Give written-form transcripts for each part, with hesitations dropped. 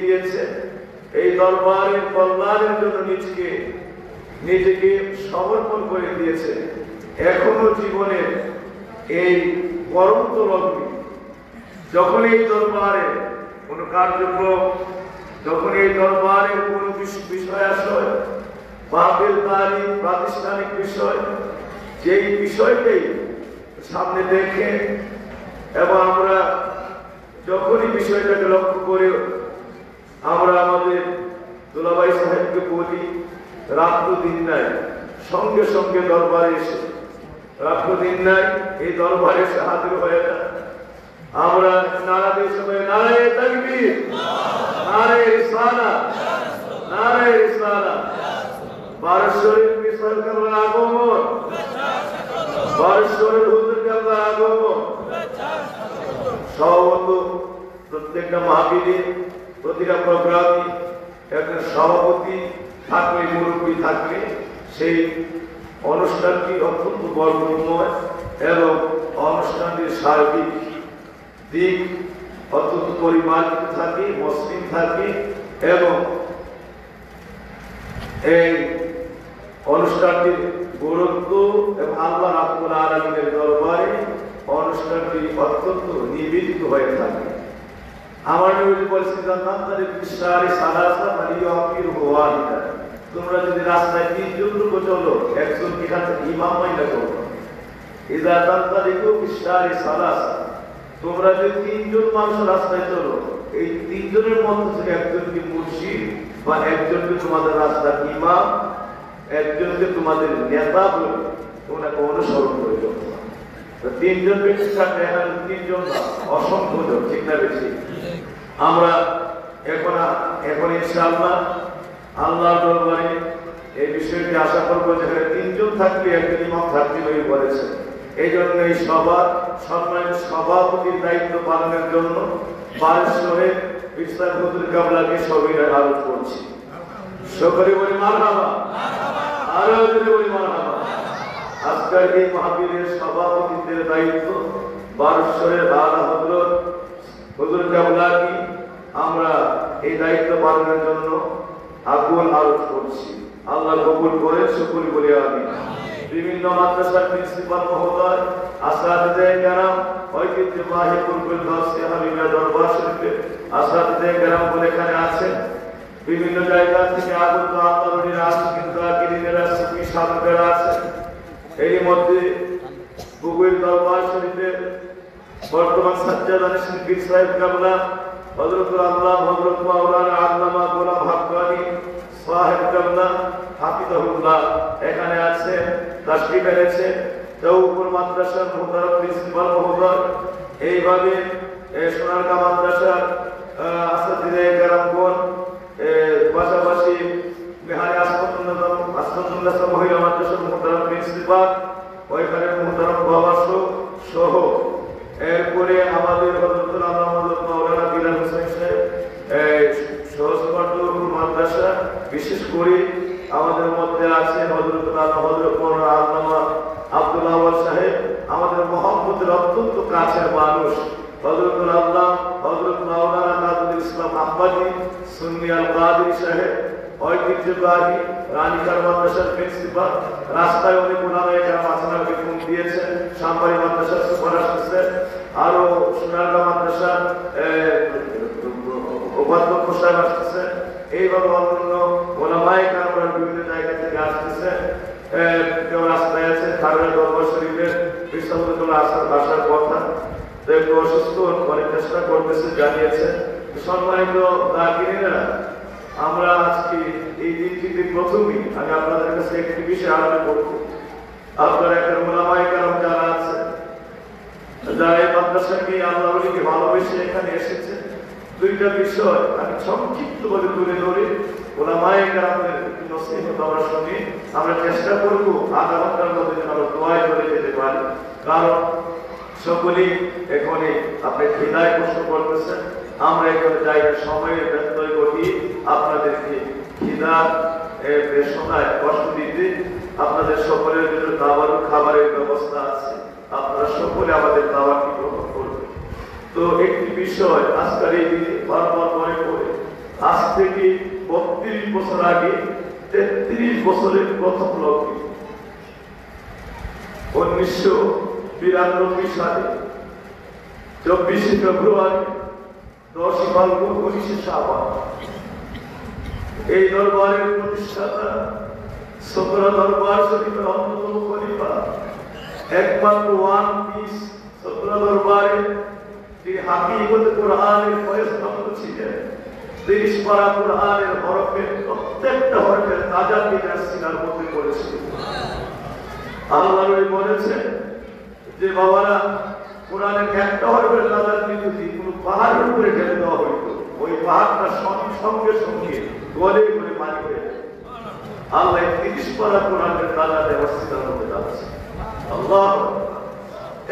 দিয়েছে, এই দরবারের কল্যাণের জন্য নিজেকে সমর্পণ করে দিয়েছে। এখনো জীবনের এই পরন্ত লগ্নে যখন এই দরবারে কোন কার্যক্রম, যখন এই দরবারের কোন বিষয়াশয়, মাহফিল তালিম, প্রাতিষ্ঠানিক বিষয়, যেই বিষয়টাই সামনে দেখে এবং আমরা যখনই বিষয়টাকে লক্ষ্য করে আমরা আমাদের দুলাভাই সাহেবকে বলি, রাত্র দিন নাই, সঙ্গে সঙ্গে দরবারে এসে, রাত্র দিন নাই, এই দরবারে এসে হাজির হয়ে না। আমরা নারা দিয়ে সবাই নারায়ে তাকবীর, নারায়ে রিসালাত, নারায়ে রিসালাত। বারশরীফ মিসাল কাবলার আগমন, বারশরীফ হুজুর কাবলার আগমন। সভাপত প্রত্যেকটা মাহফিলে, প্রতিটা প্রোগ্রামে একজন সভাপতি থাকলে, মুরব্বী থাকলে সেই অনুষ্ঠানটি অত্যন্ত বর্ণময় এবং অনুষ্ঠানটির সার্বিক দিক অত্যন্ত পরিমার্জিত থাকে, মসৃণ থাকে এবং এই অনুষ্ঠানটির গুরুত্ব এবং আল্লাহ রাব্বুল আলামিনের দরবারে অনুষ্ঠানটি অত্যন্ত নিবেদিত হয়ে থাকে। আমার নবী বলেছেন, জান্নাতের বিশারি সালাসা মালিয়াকির ওয়াহিদা। তোমরা যদি রাস্তায় তিনজন লোক চলো, একজন এখান থেকে ইমাম মাইনা করো। ইযা তানতারিকু বিশারি সালাসা, তোমরা যদি তিনজন মানুষ রাস্তায় চলো, এই তিনজনের মধ্যে থেকে একজনকে মুর্শিদ বা একজনকে তোমাদের রাস্তার ইমাম, একজনকে তোমাদের নেতা বলে তোমরা অনুসরণ করে চলো। তিনজন ব্যক্তি থাকলে এখন তিনজন অসংখ্য জন, ঠিক না বেশি? আমরা এখন ইনশাআল্লাহ আল্লাহর দরবারে এই বিষয়টি আশা করবো, যেখানে তিনজন থাকলে একজন ইমাম থাকতে হয়ে বলেছে। এই জন্য এই সম্মানিত সভাপতির দায়িত্ব পালনের জন্য বারেশ্বরের ইসলাম হুজুর কাবলাকে সবিনয় আরোপ করছি। সকলে বলি মারহাবা, আরো জোরে বলি মারহাবা। আজকের এই মাহফিলের সভাপতিত্বের দায়িত্ব বারেশ্বরের আলা হযরত হুজুর কাবলাকে আমরা এই দায়িত্ব পালনের জন্য আকুল আরোপ করছি। আল্লাহ কবুল করে সকলে বলি আমিন। বিভিন্ন মাদ্রাসার প্রিন্সিপাল মহোদয়, আসাতিদায়ে কেরাম, ঐতিহ্যবাহী পূর্বের দর্শে হাবিবা দরবার শরীফের আসাতিদায়ে কেরাম বলে এখানে আছেন। বিভিন্ন জায়গা থেকে আগত আল্লাহর আশিকিন যাকিরিনেরা, সুফি সাধকেরা আছেন। এর মধ্যে বুগুইল দরবার শরীফের বর্তমান সাজ্জাদান পীর সাহেব কাবলা, হযরতুল আল্লাহ হযরত মাওলানা আল্লামা গোলাম হাক্কানি সাহেব কাবলা হাফিজাহুল্লাহ এখানে আছে, তাশরীফ এনেছে। দেওপুর মাদ্রাসার মুহতারাম প্রিন্সিপাল মহোদয়, এইভাবে সোনারগাঁ মাদ্রাসার আসাতিদায়ে কেরামগণ, পাশাপাশি মেহারি আসমাতুল্লাহ মহিলা মাদ্রাসার মুহতারাম প্রিন্সিপাল, ওইখানে মুহতারাম বাবা সহ, এরপরে আমাদের হযরতুল আল্লাহ হযরত মাওলানা বিলাল হোসেন সাহেব সহজপাঠক মাদ্রাসা, বিশেষ করে আমাদের মধ্যে আছেন হযরতুল আল্লাহ হযরত মাওলানা আল্লামা আব্দুল আওয়াল সাহেব, আমাদের মহব্বতের অত্যন্ত কাছের মানুষ। হযরতুল আল্লাহ হযরত মাওলানা তাজুল ইসলাম আহমদী সুন্নি আল কাদেরী সাহেব, ঐতিহ্যবাহী রানীকার মাদ্রাসার প্রিন্সিপাল, রাস্তায় অনেক ওনারা এখানে মাসনার বেতন দিয়েছেন, সামবাড়ি মাদ্রাসার সুপার আসতেছেন, আরো সোনারগাঁ মাদ্রাসার উপাধ্যক্ষ সাহেব আসতেছেন, এইভাবে অন্যান্য ওলামায়ে কেরামরা বিভিন্ন জায়গা থেকে আসতেছেন। কেউ রাস্তায় আছে, খাগড়া দরবার শরীফের বিশ্ববিদ্যালয় আসার কথা, তো একটু অসুস্থ, অনেক চেষ্টা করতেছে, জানিয়েছে। সম্মানিত যাকিরিনেরা, আমরা আজকে এই দিনটিতে প্রথমেই আমি আপনাদের কাছে একটি বিষয় আলোচনা করব। আপনারা একটা ওলামায়ে কেরাম যারা আছে, যারা এই মাদ্রাসাকে আল্লাহর ওলিকে ভালোবেসে এখানে এসেছে, দুইটা বিষয় আমি সংক্ষিপ্তভাবে তুলে ধরে ওলামায়ে কেরামদের নসিহত আমরা শুনি। আমরা চেষ্টা করব আধা ঘন্টার মধ্যে যেন আমরা দোয়ায় করে যেতে পারি, কারণ সকলেই এখানে আপনি খিদায় প্রশ্ন করতেছেন। আমরা এখানে জায়গা সময়ের ব্যত্যয় ঘটিয়ে আপনাদেরকে খিদা বেশনায় কষ্ট দিতে, আপনাদের সকলের জন্য খাবারের ব্যবস্থা আছে, আপনারা সকলে আমাদের দাওয়াতটি গ্রহণ করবেন। তো একটি বিষয় আজকের এই দিনে বারবার মনে পড়ে, 32 বছর আগে 33 বছরের প্রথম লগ্নে 1992 সালে 24 ফেব্রুয়ারি 10 ফাল্গুন 19 শাবান এই দরবারের প্রতিষ্ঠাতা সদর দরবার শরীফের অন্যতম খলিফা একমাত্র ওয়ান পিস সদর দরবারে যিনি হাকিকত কোরআনের ফয়সালা ছিলেন 30 পারা কোরআনের হরফের প্রত্যেকটা হরফের তাজা বিকাশ সিনার মধ্যে করেছিল। আল্লাহ নবী বলেছেন যে বাবারা কোরআনের একটা হরফের তাজা যদি কোনো পাহাড়ের উপরে ঢেলে দেওয়া হইতো ওই পাহাড়টা সঙ্গে সঙ্গে গলে গলে পানি হয়ে যায়। আল্লাহ 30 পারা কোরআনের তাজা ব্যবস্থার মধ্যে যাচ্ছে। আল্লাহ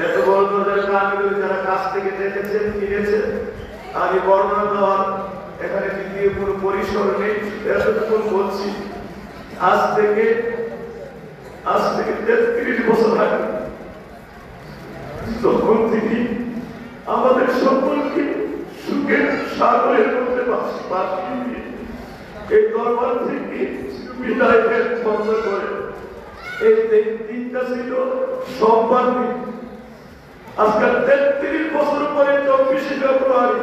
এত বড় দরজার কামিল যারা কাছ থেকে দেখেছেন কিনেছেন আমি বর্ণনা দেওয়ার এখানে দ্বিতীয় কোনো পরিসর নেই, এতটুকু বলছি। আজ থেকে 33 বছর আগে তখন তিনি আমাদের সকলকে সুখের সাগরের মধ্যে ভাসিয়ে দিয়ে এই দরবার থেকে বিদায়ের বন্ধ করে এই দিনটা ছিল সোমবার দিন। আজকে 33 বছর পরে 24 ফেব্রুয়ারি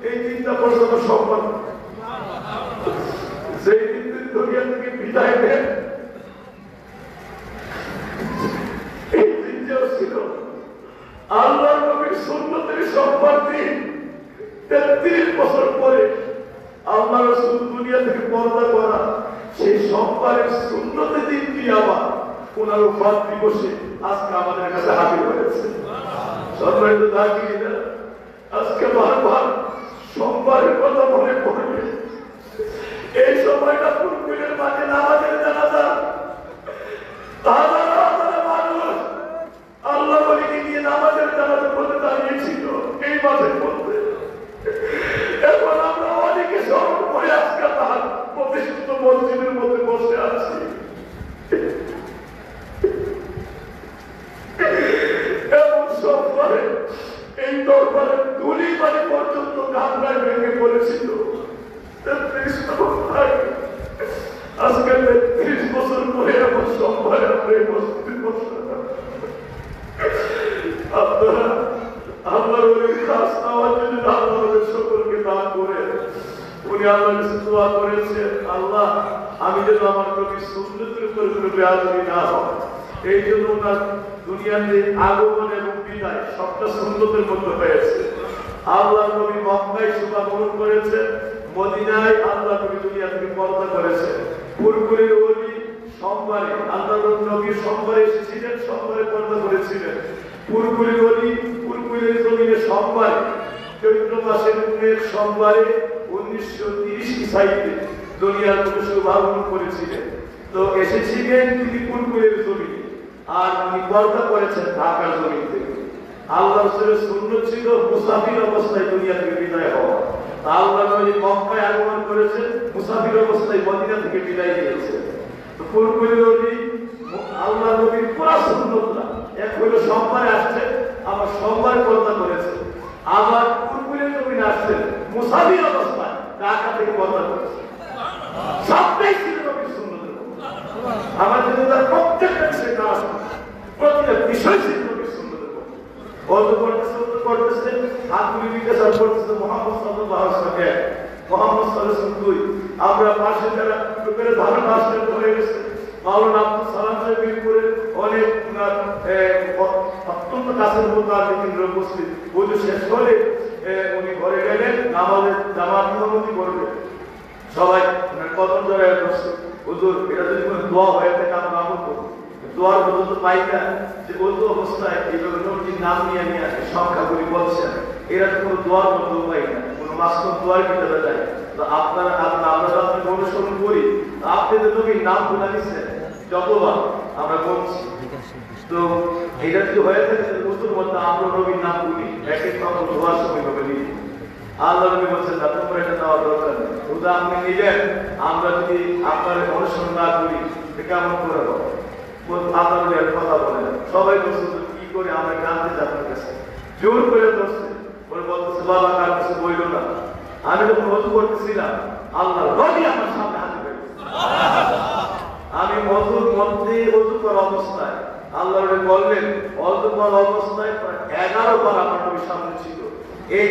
এই দিনটা পর্যন্ত সোমবার, সেই দিন দুনিয়া থেকে বিদায় নেন। এই দিনটাও ছিল আল্লাহ নবীর সুন্নতের সোমবার দিন। 33 বছর পরে আল্লাহ রাসূল দুনিয়া থেকে পর্দা করা সেই সোমবারের সুন্নতের দিনটি আবার পুনরুত্থান দিবসে আজকে আমাদের কাছে হাজির হয়েছে। সম্মানিত দাঁড়িয়ে আজকে বারবার সোমবারের কথা মনে পড়বে। এই সময়টা ফুলকুলের মাঝে নামাজের জানাজা মানুষ আল্লাহ বলিকে নিয়ে নামাজের জানাজা পড়তে দাঁড়িয়েছিল এই মাঝের মধ্যে। এখন আমরা অনেকে স্মরণ করে আজকে তার প্রতিষ্ঠিত মসজিদের মধ্যে বসে আছি। এমন সোমবারে এই দরবারের ধুলি বাড়ি পর্যন্ত গামলায় ভেঙে পড়েছিল। আজকে 30 বছর পরে এমন সোমবারে আমরা এই মসজিদে বসলাম। আপনারা আল্লাহর ওই খাস নামাজ যদি আল্লাহর সকলকে দান করে উনি আল্লাহর কাছে দোয়া করেছেন, আল্লাহ আমি যেন আমার নবীর সুন্নতের উপর কোনো বেয়াদবি না হয়, এই জন্য ওনার দুনিয়াতে আগমন এবং বিদায় সবটা সুন্নতের মধ্যে হয়েছে। আল্লাহ নবী মক্কায় শুভাগমন করেছেন, মদিনায় আল্লাহ নবী দুনিয়া থেকে পর্দা করেছেন। ফুলকুলের ওলি সোমবারে আল্লাহর নবী সোমবারে এসেছিলেন, সোমবারে পর্দা করেছিলেন। ফুলকুলের ওলি ফুলকুলের জমিনে সোমবারে চৈত্র মাসের সোমবারে 1930 ইসাইতে দুনিয়ার মধ্যে শুভাগমন করেছিলেন। তো এসেছিলেন তিনি ফুলকুলের জমিনে, আর উনি পর্দা করেছেন ঢাকার জমিন থেকে। আল্লাহ রাসূলের সুন্নাত ছিল মুসাফির অবস্থায় দুনিয়া থেকে বিদায় হওয়া। আল্লাহ নবী মক্কায় আগমন করেছেন, মুসাফির অবস্থায় মদিনা থেকে বিদায় নিয়েছেন। তো ফুলকুলের ওলি আল্লাহ নবীর পুরা সুন্নাত না, এক হলো সোমবারে আসছে আবার সোমবারে পর্দা করেছে, আবার ফুলকুলের জমিনে আসছেন মুসাফির অবস্থায় ঢাকা থেকে পর্দা করেছে। সবটাই ছিল নবীর সুন্নাতের মধ্যে। আমাদের তার প্রত্যেকটা বিষয় না আসে, প্রতিটা বিষয় ছিল নবীর সুন্নাতের মধ্যে। অর্থ করতেছে হাত তুলে জিজ্ঞাসা করতেছে মুহাম্মদ সাল্লাল্লাহু আলাইহি ওয়াসাল্লাম, মুহাম্মদ সাল্লাল্লাহু আলাইহি ওয়াসাল্লাম। আমরা পাশে যারা লোকের ধারণা আসলে হয়ে গেছে মাওলানা আব্দুল সালাম সাহেবের উপরে অনেক অত্যন্ত কাছের মতো আর কেন্দ্র উপস্থিত। বুঝে শেষ হলে উনি ঘরে গেলেন, নামাজের জামাত ইমামতি করবে। সবাই কদম জড়ায় বসছে, হুজুর এটা যদি কোনো দোয়া হয়ে থাকে আমরা আমল করবো। দোয়ার মতো তো পাই না যে বলতো অবস্থায় এইভাবে নবীর নাম নিয়ে নিয়ে আসে সংখ্যাগুলি বলছেন, এরা তো কোনো দোয়ার মতো পাই না, কোনো মাস্টার দোয়ার কিতাবে যায়। তো আপনারা আমরা আপনাকে অনুসরণ করি, আপনি তো নবীর নাম বলে দিচ্ছেন যতবার আমরা বলছি। তো এটা যদি হয়ে থাকে হুজুর মধ্যে আমরা নবীর নাম বলি, এক এক নম্বর দোয়ার সময় ভাবে নিই। আল্লাহ নবী বলছেন না তোমরা এটা দেওয়ার দরকার নেই, শুধু আপনি নিলেন, আমরা যদি আপনার অনুসরণ না করি কেমন করে হবে। আল্লাহ নবী একটা কথা বলেন, সবাই বলছে কি করে আমরা জানতে চাই আপনার কাছে, জোর করে ধরছে, বলতেছে বাবা কার কিছু বইল না, আমি যখন ওযু করতেছিলাম আল্লাহর নবী আমার সামনে হাজির হয়েছে। আমি ওযুর মধ্যে ওযু করা অবস্থায় আল্লাহ নবী বললেন, ওযু করা অবস্থায় 11 বার আমার নবীর সামনে ছিল। এই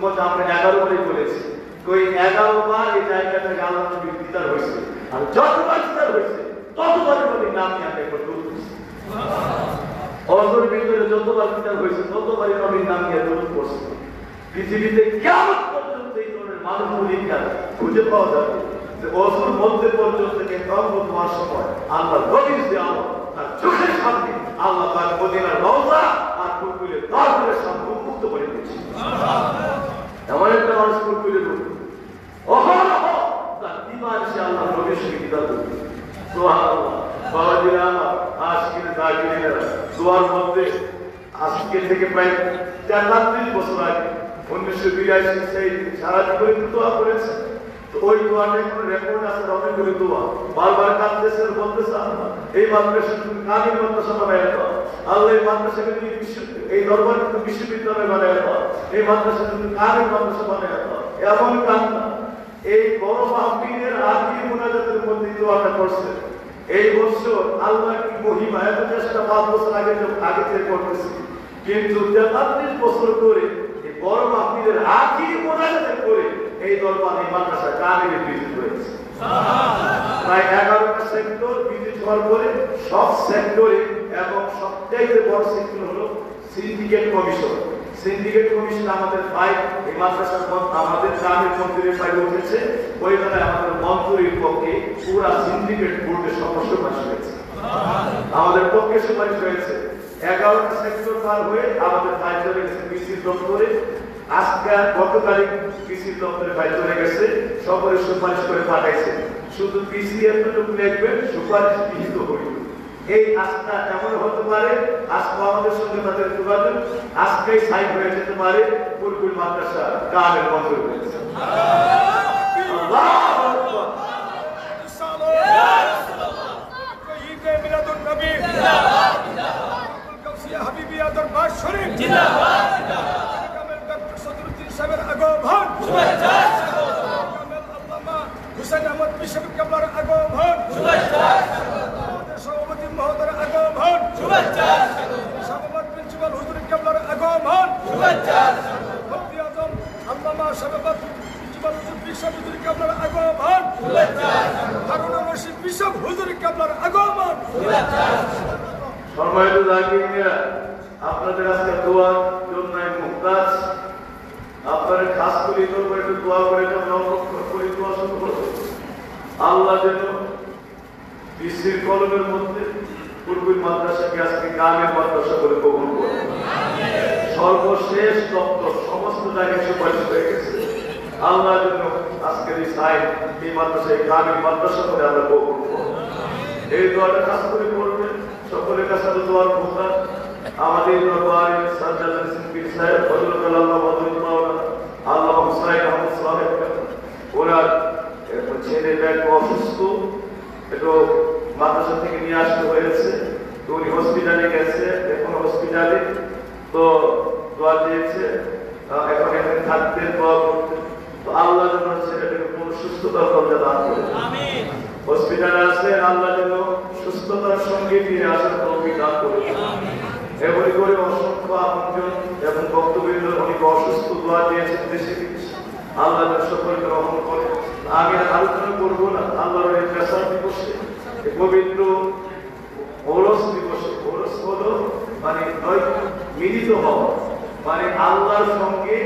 মধ্যে আমরা 11 বারই বলেছি। তো এই 11 বার এই জায়গাটাকে আল্লাহ নবী দিদার হয়েছে। আর যতবার দিদার হয়েছে ততবার নবীর নাম নিয়ে আমরা একবার দরুদ পড়ছি। ওযুর ভিতরে যতবার দিদার হয়েছে ততবারই নবীর নাম নিয়ে দরুদ পড়ছি। পৃথিবীতে কিয়ামত পর্যন্ত এই ধরনের মানুষগুলিকে খুঁজে পাওয়া যাবে যে ওযুর মধ্যে পর্যন্ত কেমন হওয়ার সময় আল্লাহ নবীর দেওয়া তার চোখের সামনে আল্লাহ পাক মদিনার রওজা আর কুরকুলের দরবারের সামনে উন্মুক্ত করে দিয়েছে। এমন একটা মানুষ কুরকুলের অহরহ তার দিবার সে আল্লাহ নবীর সঙ্গে দিদার করবে। সুবহানাল্লাহ। বাবাজিরা আমার আশিকিনে জাকিরিনেরা দোয়ার মধ্যে আজকে থেকে প্রায় 43 বছর আগে 1982 সেই সারা জীবন দোয়া করেছে। তো ওই দোয়াটা কোনো রেকর্ড আছে, অনেকগুলো দোয়া বারবার কাঁদতেছে, বলতেছে আল্লাহ এই মাদ্রাসা তুমি কামিল মাদ্রাসা বানায় দাও, আল্লাহ এই মাদ্রাসাকে তুমি এই দরবার তুমি বিশ্ববিদ্যালয় বানায় দাও, এই মাদ্রাসা তুমি কামিল মাদ্রাসা বানায় দাও। এমন কান্না এই বড় মাহফিলের আখির মুনাজাতের মধ্যে দোয়াটা করছে। এই বছর আল্লাহ কি মহিমা, এত চেষ্টা 5 বছর আগে থেকে করতেছি, কিন্তু 43 বছর ধরে এই বড় মাহফিলের আখির মুনাজাতের করে এই দরবার এই মাদ্রাসা কামিলে ভিজিট হয়েছে। প্রায় 11টা সেক্টর ভিজিট হওয়ার পরে সব সেক্টরে এবং সবচাইতে বড় সেক্টর হলো সিন্ডিকেট কমিশন। সিন্ডিকেট কমিশন আমাদের ফাইল এই মাদ্রাসার আমাদের কামিল মন্দিরের ফাইল উঠেছে। ওই বেলায় আমাদের মন্ত্রীর পক্ষে পুরা সিন্ডিকেট বোর্ডের সুপারিশ হয়েছে, আমাদের পক্ষে সুপারিশ হয়েছে। 11টা সেক্টর পার হয়ে আমাদের ফাইল চলে গেছে পিসির দপ্তরে। আজকে গত তারিখ পিসির দপ্তরে ফাইল চলে গেছে, সকলে সুপারিশ করে পাঠাইছে। শুধু পিসি এতটুকু লিখবেন সুপারিশ গৃহীত হইল। এই আজটা এমন হতে পারে আজকে আমাদের সঙ্গে তাদের যোগাযোগ আজকেই সাইন হয়ে যেতে পারে, কুরকুল মাদ্রাসা কামেল মঞ্জুর হয়েছে। আল্লাহু আকবার। ইয়া রাসূলুল্লাহ ঈদে মিলাদুন নবী জিন্দাবাদ জিন্দাবাদ। কুরকুল কাউসিয়া হাবিবিয়া দরবার শরীফ জিন্দাবাদ জিন্দাবাদ। কামেল ডক্টর সদরুদ্দিন সাহেবের আগমন শুভেচ্ছা স্বাগত। কামেল আল্লামা হুসাইন আহমদ বিশপ কেবলার আগমন শুভেচ্ছা স্বাগত। সভাপতি মহোদয়ের আগমন শুভেচ্ছা স্বাগত। সভাপতি প্রিন্সিপাল হুজুর কেবলার আগমন শুভেচ্ছা স্বাগত। মুফতি আজম আল্লামা সভাপতি প্রিন্সিপাল হুজুর বিশপ হুজুর কেবলার আগমন শুভেচ্ছা স্বাগত। হারুন রশিদ বিশপ হুজুর কেবলার আগমন শুভেচ্ছা স্বাগত। সম্মানিত জাকিরিনেরা, আপনাদের আজকে দোয়ার জন্য মুক্তাজ আপনাদের খাস করে দরবারে একটু দোয়া করে যেমন অপেক্ষা করে দোয়া শুরু করব। আল্লাহ যেন বিশ্বের কলমের মধ্যে কুরকুল মাদ্রাসাকে আজকে কামেল মাদ্রাসা বলে কবুল করে। সর্বশেষ দপ্তর সমস্ত জায়গায় সুপারিশ হয়ে গেছে। আল্লাহ যেন আজকের এই সাইড এই মাদ্রাসায় কামেল মাদ্রাসা করে আমরা কবুল করব। এই দোয়াটা খাস করে করবেন সকলের কাছে দোয়ার মুক্তাজ আমাদের দরবারে সাজ্জাদ সিদ্দিক সাহেব হযরত আল্লাহ ওয়াদুল মাওলানা আল্লাহ হুসাইন আহমদ সাহেব ওনার ছেলে ব্যাগ অসুস্থ, একটু মাদ্রাসা থেকে নিয়ে আসতে হয়েছে। তো উনি হসপিটালে গেছে, এখন হসপিটালে তো দোয়া দিয়েছে, এখন এখানে থাকতে দোয়া করতে। তো আল্লাহ যেন ছেলেটাকে পুরো সুস্থতার দরজা দান করে। আমিন। হসপিটালে আছে, আল্লাহ যেন সুস্থতার সঙ্গে ফিরে আসার তৌফিক দান করে। আমিন। এমনি করে অসংখ্য আপনজন এবং বক্তবৃন্দ অনেক অসুস্থ দোয়া দিয়েছেন দেশে বিদেশে, আল্লাহ সকলকে গ্রহণ করে। আমি আলোচনা করবো না। আল্লাহর এই পেশার দিবসে পবিত্র ওরস দিবসে, ওরস হলো মানে মিলিত হওয়া, মানে আল্লাহর সঙ্গে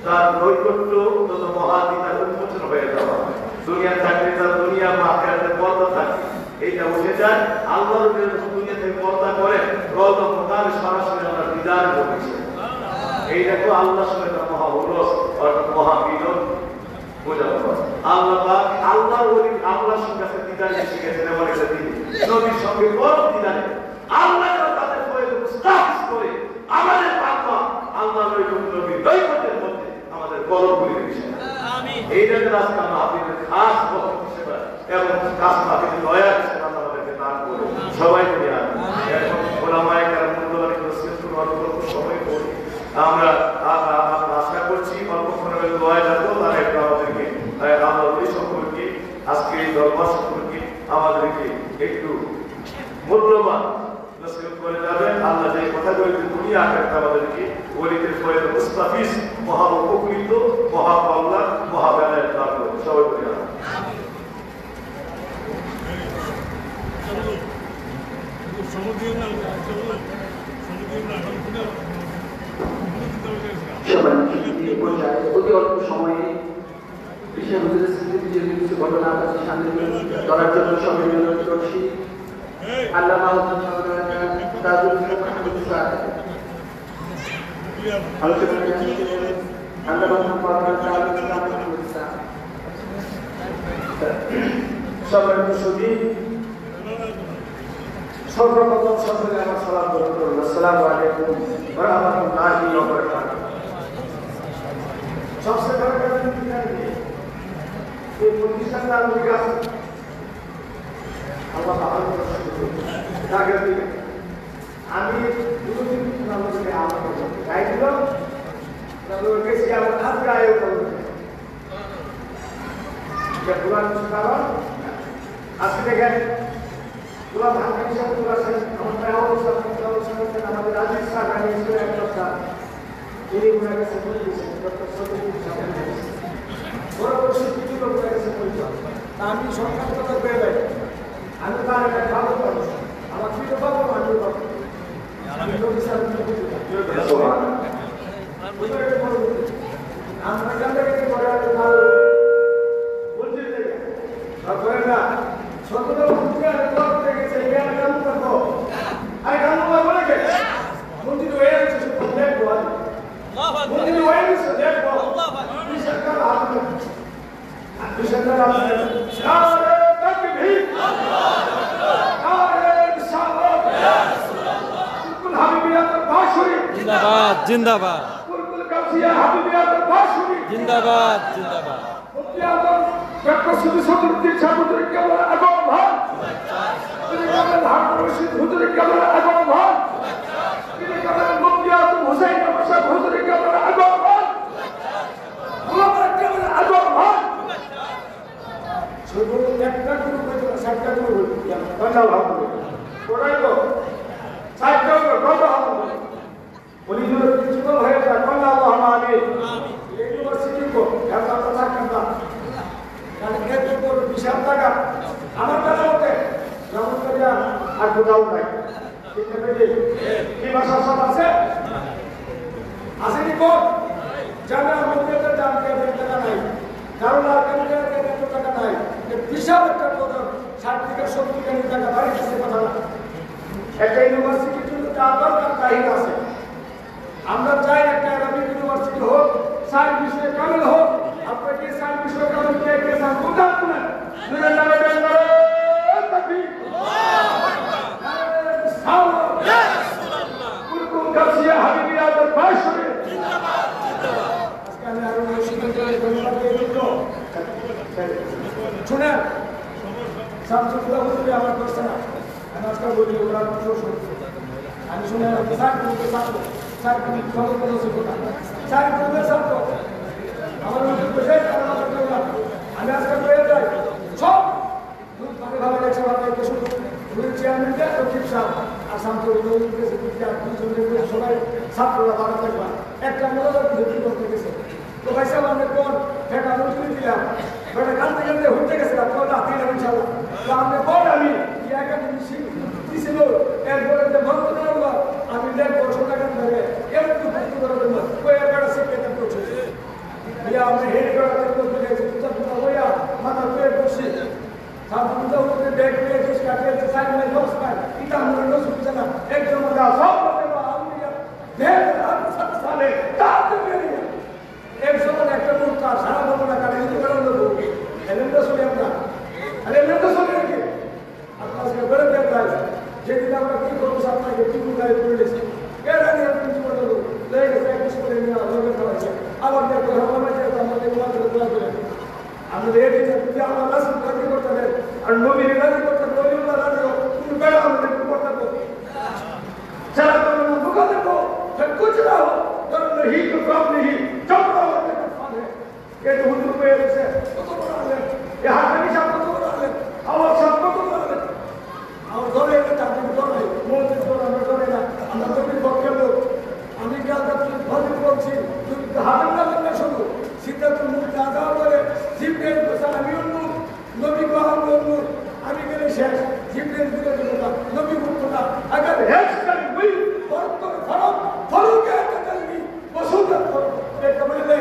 তার নৈকট্য তত মহাদিতার উন্মোচন হয়ে যাওয়া। দুনিয়া থাকলে তার দুনিয়া বা আখিরাতের পর্দা থাকে, এইটা বুঝে যায়। আল্লাহর দুনিয়া থেকে পর্দা করে রওজা মুকামে সরাসরি আমরা দিদার করেছি। এইটা তো আল্লাহর সঙ্গে তার মহা ওরস অর্থাৎ মহা মিলন বোঝানো। আল্লাহ পাক আল্লাহর ওলি আল্লাহর সঙ্গে দিদার এসে গেছেন এমন একটা দিন, নবীর সঙ্গে বড় দিদারে আল্লাহ তাদের প্রয়োজন স্থাপিত করে আমাদের পাকওয়া আল্লাহর নবীর নৈকট্যের মধ্যে আমাদের গর্বগুলি বিষয়। এইটা আজকে আমরা আপনাদের খাস বক্তব্য হিসেবে এবং খাস আপনাদের দয়া হিসেবে আল্লাহ আমাদেরকে দান করে সবাই মিলে এখন ওলামায়ে কেরাম মূল্যবান নসিহত অল্প সময় করি। আমরা আশা করছি অল্পক্ষণের দোয়া যাবো। নবী সম্পর্কে, আজকে এই দরবার সম্পর্কে আমাদেরকে একটু মূল্যবান নসিহত করে যাবেন। আল্লাহ যে কথাগুলো দুনিয়া আখেরাতে আমাদেরকে ওলিদের ফয়েদ মুস্তাফিজ মহা উপকৃত, মহা কল্যাণ, মহা বেলায় দান করুন। সবাই বলি আমিন। অতি অল্প সময়ে বিশেষ কিছু ঘটনা সামনে করার জন্য সবাই অনুরোধ করছি। আল্লাহ সর্বপ্রথম সকলে আমার সালাম গ্রহণ করুন। আসসালামু আলাইকুম ওয়া রাহমাতুল্লাহি ওয়া বারাকাতুহু। সবচেয়ে বড় কথা কি এই প্রতিষ্ঠানটা আমেরিকা আল্লাহ ভালো করে দিবেন। আমি দুদিন আমাকে আমার গাইছিল তাহলে কেসি আমার হাত গায়ে করবে যে পুরান কারণ আজকে দেখেন পুরা ভাঙা হিসাবে পুরা আমাদের আমাদের রাজীব শাহ গাড়িয়েছিল এক কথা তিনি উনার কাছে বলে দিয়েছেন ডক্টর সদরুল সাহেব বড় বড় শিক্ষিত লোক কাছে বলছেন আমি সরকার কথা পেয়ে যাই। আমি তার একটা ভালো মানুষ, আমার প্রিয় বাবা মানুষ আমি আমরা জানতে গেছি বলে বলছি না সততা বুঝতে আর করতে গেছে জ্ঞান কাম করবো আর কাম বলে কে মন্দির হয়ে গেছে সব দেখবো মন্দির হয়ে গেছে দেখবো সরকার আপনি সরকার আপনি সারে তাকবীর আরে সালাত কুল হাবিবিয়াত বাশরি জিন্দাবাদ জিন্দাবাদ কুল কাউসিয়া হাবিবিয়াত বাশরি জিন্দাবাদ জিন্দাবাদ ডক্টর সুধী সদরুদ্দিন সাহেবের কেবল আগম ভান তিনি কেবল হারুন রশিদ হুজুরের কেবল আগম ভান তিনি কেবল মুফতি আজম হুসাইন আহমদ সাহেব হুজুরের কেবল আগম ভান ওলামার কেবল আগম ভান শুধু একটা গুরু হইতো না, 60টা গুরু হইতো। আলহামদুলিল্লাহ ওরাই তো 60টা গুরু কত আলহামদুলিল্লাহ উনি যদি প্রিন্সিপাল হয়ে যায় কল্লা আল্লাহ আমিন ইউনিভার্সিটি কো এত থাকতেন না কারণ এত বড় বিশাল টাকা আমার কাছে হতে যেমন করিয়া আর কোথাও নাই কি ভাষা সব আছে আসেনি কোন জানা মন্দিরের দাম কে টাকা নাই কারণ আর কেন টাকা নাই বিশাল একটা পদক 60 থেকে 70 টাকা বাড়ি গেছে কথা না একটা ইউনিভার্সিটির জন্য যা দরকার তাই আছে। আমরা চাই একটা আরবিক ইউনিভার্সিটি হোক, সায়েন্স বিষয়ে কামিল হোক। আপনারা কি সায়েন্স বিষয়ে কামিল কে কে চান কোথা শুনে দুজন নামে দেন তাকবীর আল্লাহু আকবার ইয়া রাসূলুল্লাহ কুল কাউসিয়া হাবিবিয়াত বাশরি জিন্দাবাদ জিন্দাবাদ। আজকে আমি আরো শিক্ষকদের ধন্যবাদ দিয়ে দিচ্ছি। শুনেন শামসুল্লাহ হুজুর আমার করছে না, আমি আজকে বলি ওরা কিছু শুনছে আমি শুনে স্যার বলতে ছাত্র স্যার খবর করেছে কোথা স্যার বলতে ছাত্র আমার মধ্যে বসে আমি আজকে বলে যাই সব ভালো ভালো লেগেছে ভালো লেগেছে শুধু চেয়ারম্যানটা তো ঠিক সাহ আর শান্ত সবাই ছাত্ররা ভালো থাকবা একটা মনোযোগ করতে গেছে তো ভাই সাহেব আমরা কোন একটা মন্ত্রী দিলাম বেটা কালতে কালতে হতে গেছে ইনশাল্লাহ তো আমরা কোন আমি দিছিল এরপরে যে ভক্ত আমি 1.5 টাকা ধরে একটু ভক্ত করার জন্য ওই একটা সেক্রেটারি করছে আমরা হেড করার জন্য গেছি পুজো হইয়া মাথা পেয়ে বসে সাধুটা উপরে ব্যাগ পেয়ে কিছু কাটিয়েছে সাইড মাই বক্স পায় এটা আমরা নসু না একজন মধ্যে সব করতে আমি দেড় সালে তাতে বেরিয়ে একজন একটা মুখ তার সারা বলবো না কারণ কিন্তু কারণ দেবো এলেন্দ্র শুনে আমরা আরে এলেন্দ্র শুনে নাকি আপনার বলে দেয় যেদিন আমরা কি করবো আপনাকে কি গাড়ি করে দিয়েছি এর আগে আপনি কি বলে দেবো লেগে গেছে এক করে নিয়ে লোকে খাওয়াইছে আবার দেখো আমাদের আমাদের দোয়া করে আমাদের এই যদি আমরা রাসূল রাজি করতে দেন আর নবী রাজি করতে নবীউল্লাহ রাজি তুমি বেড়া আমাদের করতে দেবো चला तो मैं मुकद्दर को फिर कुछ ना हो तो नहीं तो काम नहीं जब तो हमारे पास है এই তো হুজুর পেয়ে গেছে কত বড় আলেম, এই হাসানি সাহেব কত বড় আলেম, আওয়াজ সাহেব কত বড় আলেম। আমার ধরে এটা চাকরি ধরে মসজিদ ধরে আমরা ধরে না, আমরা নবীর পক্ষের লোক। আমি কাল রাত্রে ফজর বলছি, তুমি হাজার না শুধু সিদ্ধাতুল মুক্তি আদায় করে জিব্রাইল বলছে আমি উন্মুখ, নবী কহান উন্মুখ, আমি গেলে শেষ। জিব্রাইল দিলে দেব না, নবী মুক্ত না। আগার হেস করি উই বর্তমান ফরক ফরকে একটা কালমি বসুদার ফরক একটা বলে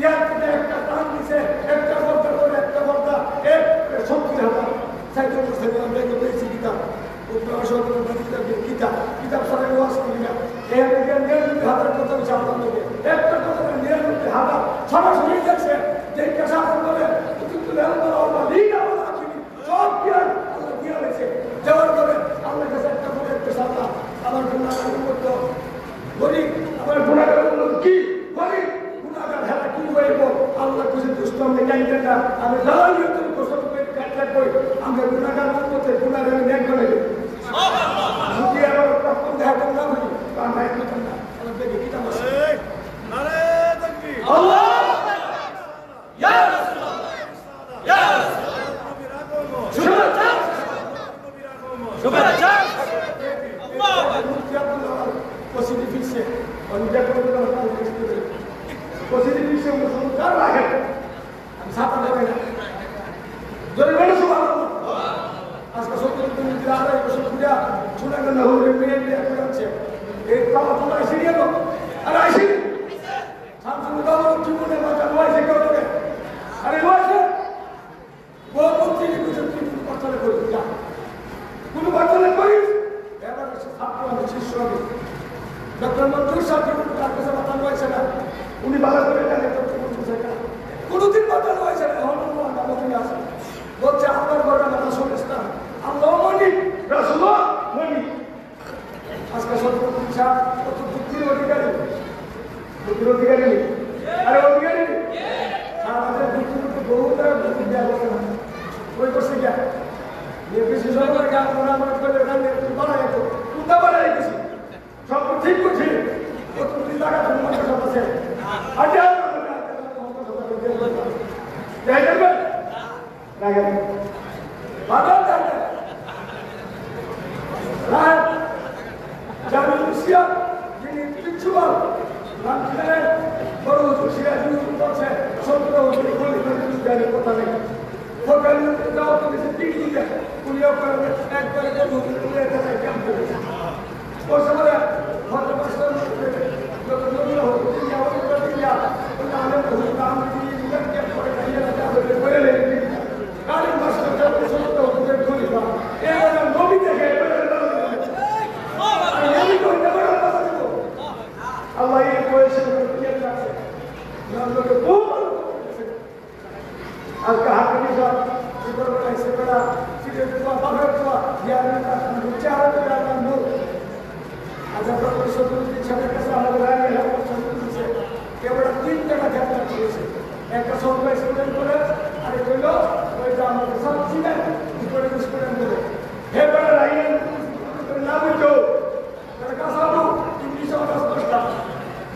ইয়ার থেকে একটা প্রাণ দিছে, একটা বর্দা করে একটা বর্দা এক 70,000 সাইকেল বসে আমরা এগুলো পেয়েছি কিতাব কিতাব সবাই ওয়াজ করি না। এর থেকে 99,000 কথা সাবধান লোকে একটা কথা 99,000 সরাসরি যাচ্ছে যে কেসা করে কিন্তু আল্লাহ লিগা বলা রাখিনি সব জ্ঞান আল্লাহ দিয়ে রয়েছে যাওয়ার পরে আল্লাহর কাছে একটা করে একটা সাদা আমার গুণাগার উন্মত গরিব, আমার গুণাগার উন্মত কি গরিব গুণাগার হেলা কি হইব আল্লাহ কিছু দুষ্ট আমি জানতেন না। আমি লাল তুমি গোসল করে কাটলা কই আমরা গুণাগার উন্মতের গুণাগার নেক করে যদি আমার প্রাপ্ত দেখা কম না হই তো আমরা এক কথা না আমার দেখে কিতাব আছে নারে তাকবীর আল্লাহ ইয়া রাসূলুল্লাহ ইয়া রাসূলুল্লাহ শুভেচ্ছা শুভেচ্ছা আল্লাহ পজিটিভ ফিক্সে অনেকটা করে কথা বলতে পজিটিভ ফিক্সে মুসলমান রাখে আমি সাথে দেব না জোরে বলো সুবহানাল্লাহ। আজকে 70 দিন ধরে আড়াই বছর পূজা শোনা গেল হলে মেয়ে বিয়ে করেছে এই বাবা তোমরা সিরিয়াল আর আইসি শামসুল বাবার জীবনে মাথা নয়ছে কেউ তোকে আরে নয়ছে বহুত চিনি কিছু কিছু কথা করি যা কোনো কথা করিস এবার এসে ছাত্র আমি শিষ্য আমি ডক্টর মঞ্জুর সাহেব তার কাছে মাথা নয়ছে না উনি ভালো করে জানে ডক্টর মঞ্জুর সাহেব কোনোদিন মাথা নয়ছে না এখন আমাদের আছে বলছে আপনার ঘরে মাথা শুনিস না আল্লাহ মনি রাসূলুল্লাহ মনি আজকে সত্য ইচ্ছা কত বুদ্ধির অধিকারী আরে অধিকারী আমাদের বুদ্ধিমতো বহুত বুদ্ধি দেওয়া বসে না ওই বসে গিয়া বেশি সময় গান মনে মনে করে গানে বাড়াই তো কোনটা বাড়াই গেছি সব ঠিক করছি কত বুদ্ধি লাগা তো মনে কথা আছে আচ্ছা যাই যাবে না গেল বাদাম যাবে রাত জামি মুসিয়া যিনি প্রিন্সিপাল নাম ছিলেন বড় হুজুর সিরাজুল বলছে 17 হুজুর বলি জানি কথা নেই সরকারি যাও তো কিছু ঠিক দিকে পুলিও করে একবারে যে হুজুর পুলিও কাছে ক্যাম্প করেছে ওই সময় হয়তো মাস্টার যত নবীরা হতো তিনি আমাদের কাছে গিয়া বলতে আলেম হুজুর নাম দিয়ে নিজের ক্যাম্প করে খাইয়ে রাখা হবে করে লেগে কালী মাস্টার যত 17 হুজুরের খলিফা এরা নবী দেখে Allah ini kuasa berpikir kasih. Yang berkumpul. Angka hati kita sebenarnya sebenarnya tidak tua bagai tua dia akan bicara dengan nur. Ada profesor itu cara kesalahan orang yang bersatu itu. Kemudian tiga negara itu. Yang sampai student boleh ada dulu, boleh jaman kesal sini, boleh student boleh. Hebat lain namu itu. Mereka selalu Indonesia orang sekolah.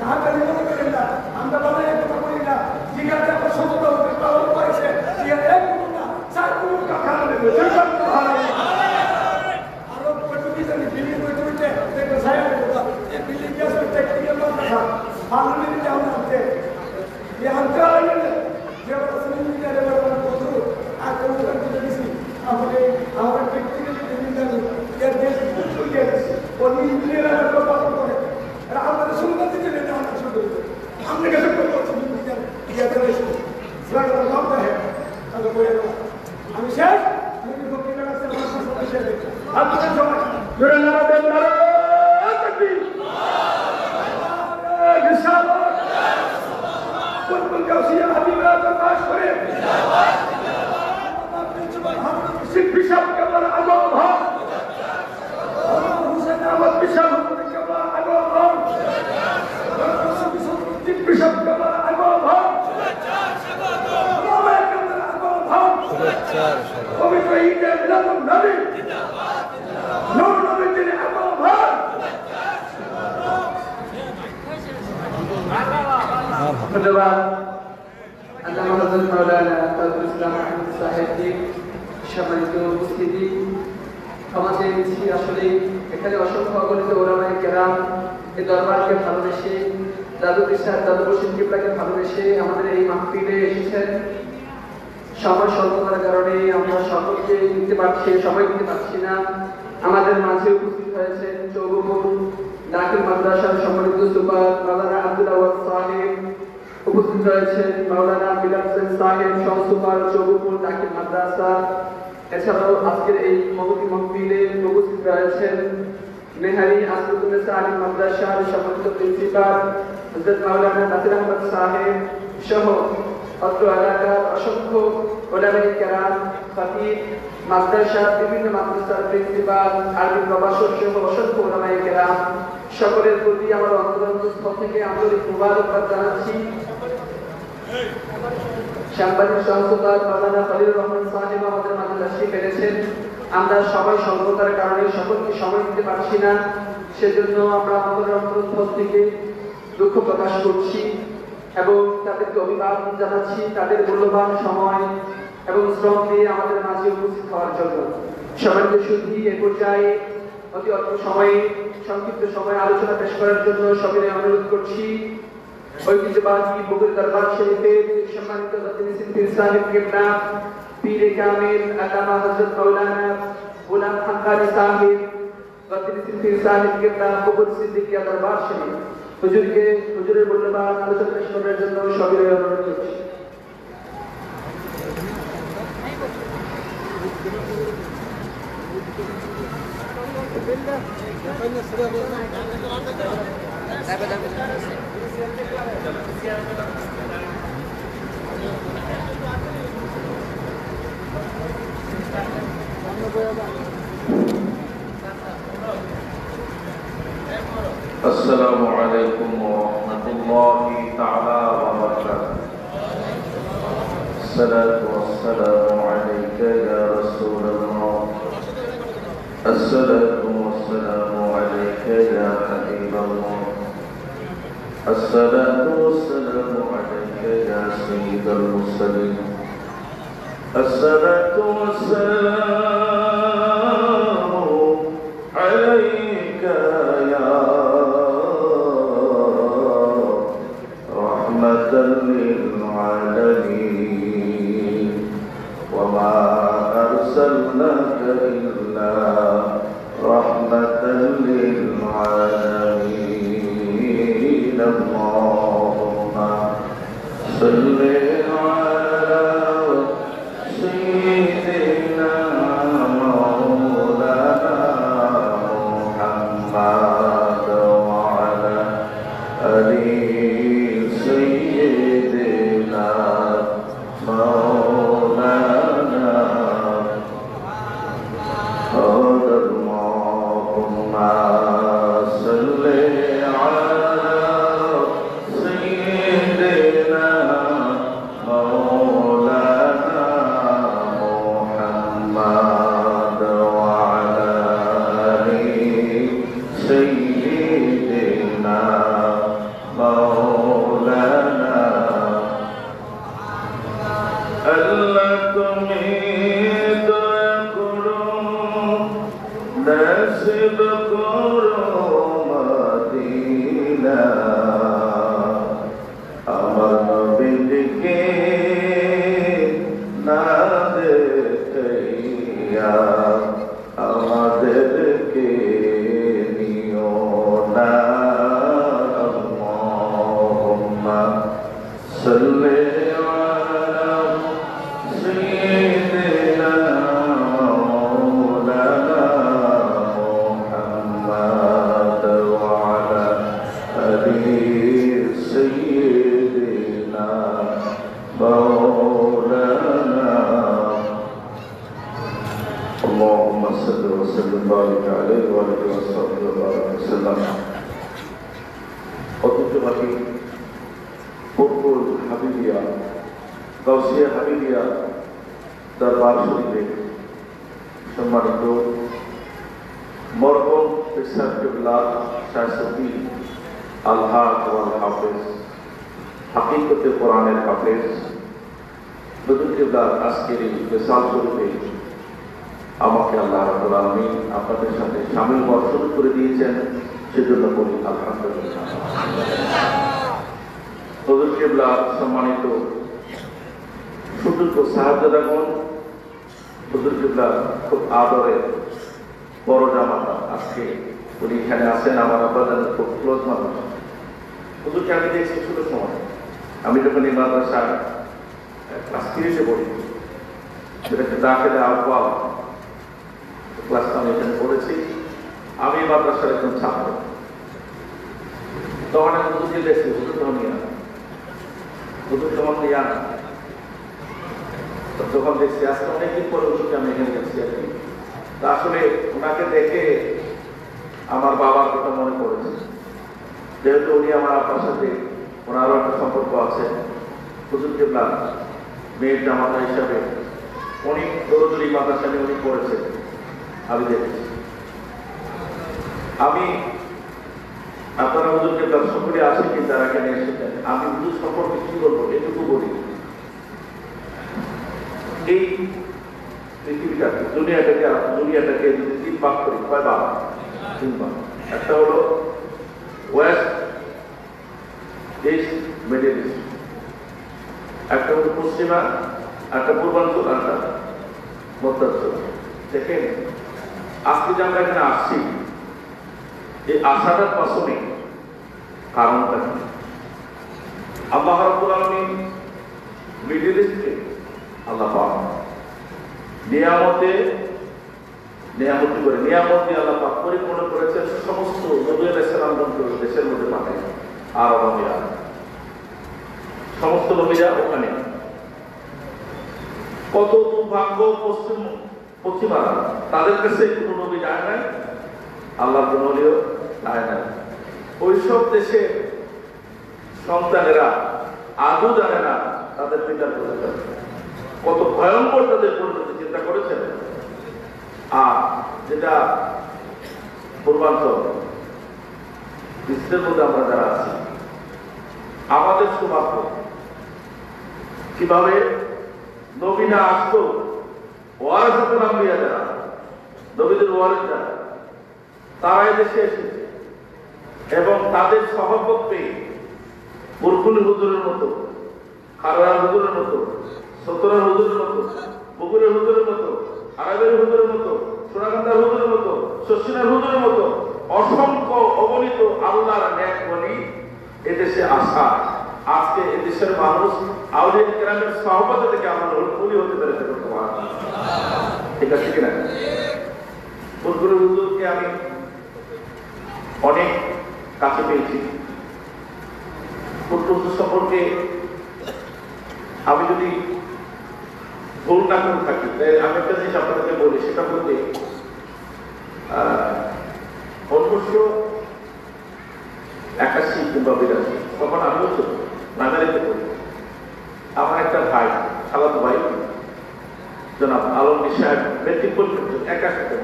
Nah, kalau kita berada, anda boleh kita berada. Jika ada sesuatu yang berlaku baik, dia ekor, satu kakak itu, jangan terhalang. Arab penduduk ini pilih itu, mereka saya itu, pilih dia seperti dia berkata, halu ini jangan nanti. Dia antara ini, dia berasal ini dia ada orang bodoh, aku bukan kita di sini. Apa pikir ini dia itu dia, orang ini dia ada apa-apa. আমাদের সুন্দর দিকে নেতা আমরা শুরু করি আমরা কাছে করছি ইয়া করে সেটা নাম দেয় তাহলে বলে আমি শেষ তুমি বক্তৃতা কাছে আমার সাথে শেয়ার করছি আপনাদের সবাই জোরে নারা দেন নারা তাকবীর রিসালাত কোন কোন গাউসিয়া হাবিবা প্রকাশ করে জিন্দাবাদ জিন্দাবাদ প্রিন্সিপাল হামদ বিশাল কেবল আগম হক হুসেন আহমদ বিশাল কেবল আগম হক Bishop Kamal Agol Bham Mama Kamal Agol Bham Pavitra Ida Miladun Nabi Nur Nabi Jini Agol Bham ধন্যবাদ। আল্লামা হযরত মাওলানা তাজুল ইসলাম আহমদ সাহেবকে সম্মানিত উপস্থিতি, আমাদের আসলে এখানে অসংখ্য অগণিত ওলামায়ে কেরাম এই দরবারকে ভালোবেসে, দাদু ইরশাদ দাদু বশির কিবলাকে ভালোবেসে আমাদের এই মাহফিলে এসেছেন। সময় স্বল্পতার কারণে আমরা সকলকে সময় দিতে পারছি না। আমাদের মাঝে উপস্থিত হয়েছেন চৌবপুর দাখিল মাদ্রাসার সম্মানিত সুপার মাওলানা আব্দুল আওয়াজ সাহেব, উপস্থিত রয়েছেন মাওলানা বিলাল হোসেন সাহেব সহ সুপার চৌবপুর দাখিল মাদ্রাসা। এছাড়াও আজকের এই মহতি মাহফিলে উপস্থিত রয়েছেন নেহারি আসরুদ্দিন আলী মাদ্রাসার সম্মানিত প্রিন্সিপাল হযরত মাওলানা নাসির আহমদ সাহেব সহ অত্র এলাকার অসংখ্য ওলামায়ে কেরাম, খতিব, মাদ্রাসা বিভিন্ন মাদ্রাসার প্রিন্সিপাল, আরবি প্রভাষক সহ অসংখ্য ওলামায়ে কেরাম, সকলের প্রতি আমার অন্তরস্থল থেকে আন্তরিক মুবারকবাদ জানাচ্ছি। সাংবাদিক সংস্থা মাওলানা খলিলুর রহমান সাহেব আমাদের মাঝে তাশরীফ এনেছেন। আমরা সবাই স্বল্পতার কারণে সকলকে সময় দিতে পারছি না, সেজন্য আমরা আমাদের অন্তরস্থল থেকে দুঃখ প্রকাশ করছি এবং তাদেরকে অভিবাদন জানাচ্ছি তাদের মূল্যবান সময় এবং শ্রম দিয়ে আমাদের মাঝে উপস্থিত হওয়ার জন্য। সবাইকে শুধু এ পর্যায়ে অতি অল্প সময়ে সংক্ষিপ্ত সময়ে আলোচনা পেশ করার জন্য সবাই অনুরোধ করছি। ঐতিহ্যবাহী বগুড়া দরবার শরীফের সম্মানিত পীর সাহেব কিবলা পীরে কামিল আল্লামা হযরত মাওলানা গোলাম খানকারী সাহেব পীর সাহেব কিবলা বগুড়া সিদ্দিকিয়া দরবার শরীফ হুজুরের মূল্যবান আলোচনা পেশ করার জন্য সবাই অনুরোধ করছি। السلام عليكم ورحمة الله تعالى وبركاته. الصلاة والسلام عليك يا رسول الله. الصلاة والسلام عليك يا حبيب الله. الصلاة والسلام عليك يا سيد المرسلين. الصلاة والسلام عليك يا رحمة للعالمين وما أرسلناك إلا رحمة للعالمين. اللهم صل على سيدنا مولانا محمد وعلى آل سيدنا مولانا اللهم صل على سيدنا مولانا محمد وعلى آل سيدنا مولانا. আল্লাহ তুমি দয়া করো, নসিব করো মদিনা, আমার নবীকে না দেখাইয়া আমাদেরকে নিও না। আল্লাহুম্মা সাল্লি আলা سيدنا مولانا محمد وعلى آل سيدنا مولانا. اللهم صل وسلم وبارك عليه وعلى آله وصحبه وبارك وسلم. ঐতিহ্যবাহী বকুল হাবিবিয়া গাউসিয়া হাবিবিয়া দরবার শরীফে সম্মানিত মরহুম পীর সাহেব কিবলা শাহ সুফি আল-হাজ ওয়াল হাফেজ, হাকিকতে কোরআনের হাফেজ হুজুর কিবলা আজকের এই বিশাল শরীফে আমাকে আল্লাহ রাব্বুল আলামিন আপনাদের সাথে শামিল হওয়ার সুযোগ করে দিয়েছেন, সেজন্য বলি আলহামদুলিল্লাহ। হুজুর কিবলা সম্মানিত সুযোগ্য সাহায্যদাগণ, হুজুর কিবলা খুব আদরের বড় জামাতা, আজকে উনি এখানে আছেন, আমার আব্বাজানের খুব ক্লোজ মানুষ। হুজুরকে আমি দেখছি ছোট সময়, আমি যখন এই মাদ্রাসায় ক্লাস 30-এ পড়ি, সেটাকে দাখিলে আহ্বান ক্লাসটা আমি এখানে পড়েছি। আমি এই মাদ্রাসার একজন ছাত্র, তখন আমি হুজুরকে দেখছি, হুজুর তখন নিয়ে হুজুর তখন নিয়ে যখন দেখছি আজকে অনেকদিন পরে হুজুরকে আমি এখানে দেখছি আর কি। তা আসলে ওনাকে দেখে আমার বাবার কথা মনে পড়েছে, যেহেতু উনি আমার আব্বার সাথে ওনারও একটা সম্পর্ক আছে। হুজুর কিবলা মেয়ের জামাতা হিসাবে অনেক দৌড়দৌড়ি মাদ্রাসা নিয়ে উনি পড়েছে, আমি দেখেছি। আমি আপনারা হুজুর কিবলা সকলে আসে কি তারা এখানে এসেছেন, আমি হুজুর সম্পর্কে কি বলবো এটুকু বলি। এই পৃথিবীটাকে দুনিয়াটাকে যদি 3 ভাগ করি, কয় ভাগ? 3 ভাগ। একটা হলো ওয়েস্ট, ইস্ট, মিডল ইস্ট। একটা হলো পশ্চিমা, একটা পূর্বাঞ্চল, একটা মধ্যাঞ্চল। দেখেন আজকে যে আমরা এখানে আসছি, এই আশাটার পাশনে কারণটা কি? আল্লাহ রাব্বুল আলামিন মিডল ইস্টকে আল্লাহ পাক নিয়ামতে আল্লাহ পাক পরিপূর্ণ করেছেন। সমস্ত নবী আলাইহিস সালামগণকে দেশের মধ্যে পাঠায় আরব আমিরাত, সমস্ত নবীরা ওখানে। কত দুর্ভাগ্য পশ্চিমারা, তাদের কাছে কোনো নবী যায় নাই, আল্লাহর কোনো ওলিও যায় নাই। ওইসব দেশে সন্তানেরা আদৌ জানে না তাদের পিতার পরিচয়, কত ভয়ঙ্কর তাদের পরিণতি চিন্তা করেছেন। আর যেটা পূর্বাঞ্চল বিশ্বের মধ্যে আমরা যারা আছি, আমাদের সৌভাগ্য কিভাবে নবীরা আসতো, ওয়ারাসাতুল আম্বিয়া যারা, নবীদের ওয়ারিস যারা, তারা এদেশে এসেছে এবং তাদের সহবত পেয়ে বুরকুল হুজুরের মতো, খারোয়ার হুজুরের মতো, সতরার হুজুরের মতো, বগুড়ের হুজুরের মতো, আরবের হুজুরের মতো, সোনাকান্দার হুজুরের মতো, শশিনার হুজুরের মতো অসংখ্য অগণিত আল্লাহর নেক ওলি এদেশে আসা। আজকে এদেশের মানুষ আউলিয়া কেরামের সহবত থেকে আমরা ওলি হতে পেরেছে। ঠিক আছে কিনা? বুরকুল হুজুরকে আমি অনেক কাছে পেয়েছি। বুরকুল হুজুর সম্পর্কে আমি যদি ভুল না করে থাকি, তাই আমি একটা জিনিস আপনাদেরকে বলি, সেটা বলতে 1981 কিংবা 82 তখন আমিও ছোট, নাগারিতে পড়ি। আমার একটা ভাই, খালাতো ভাই জনাব আলমগীর সাহেব মেট্রিক পরীক্ষা 81-তে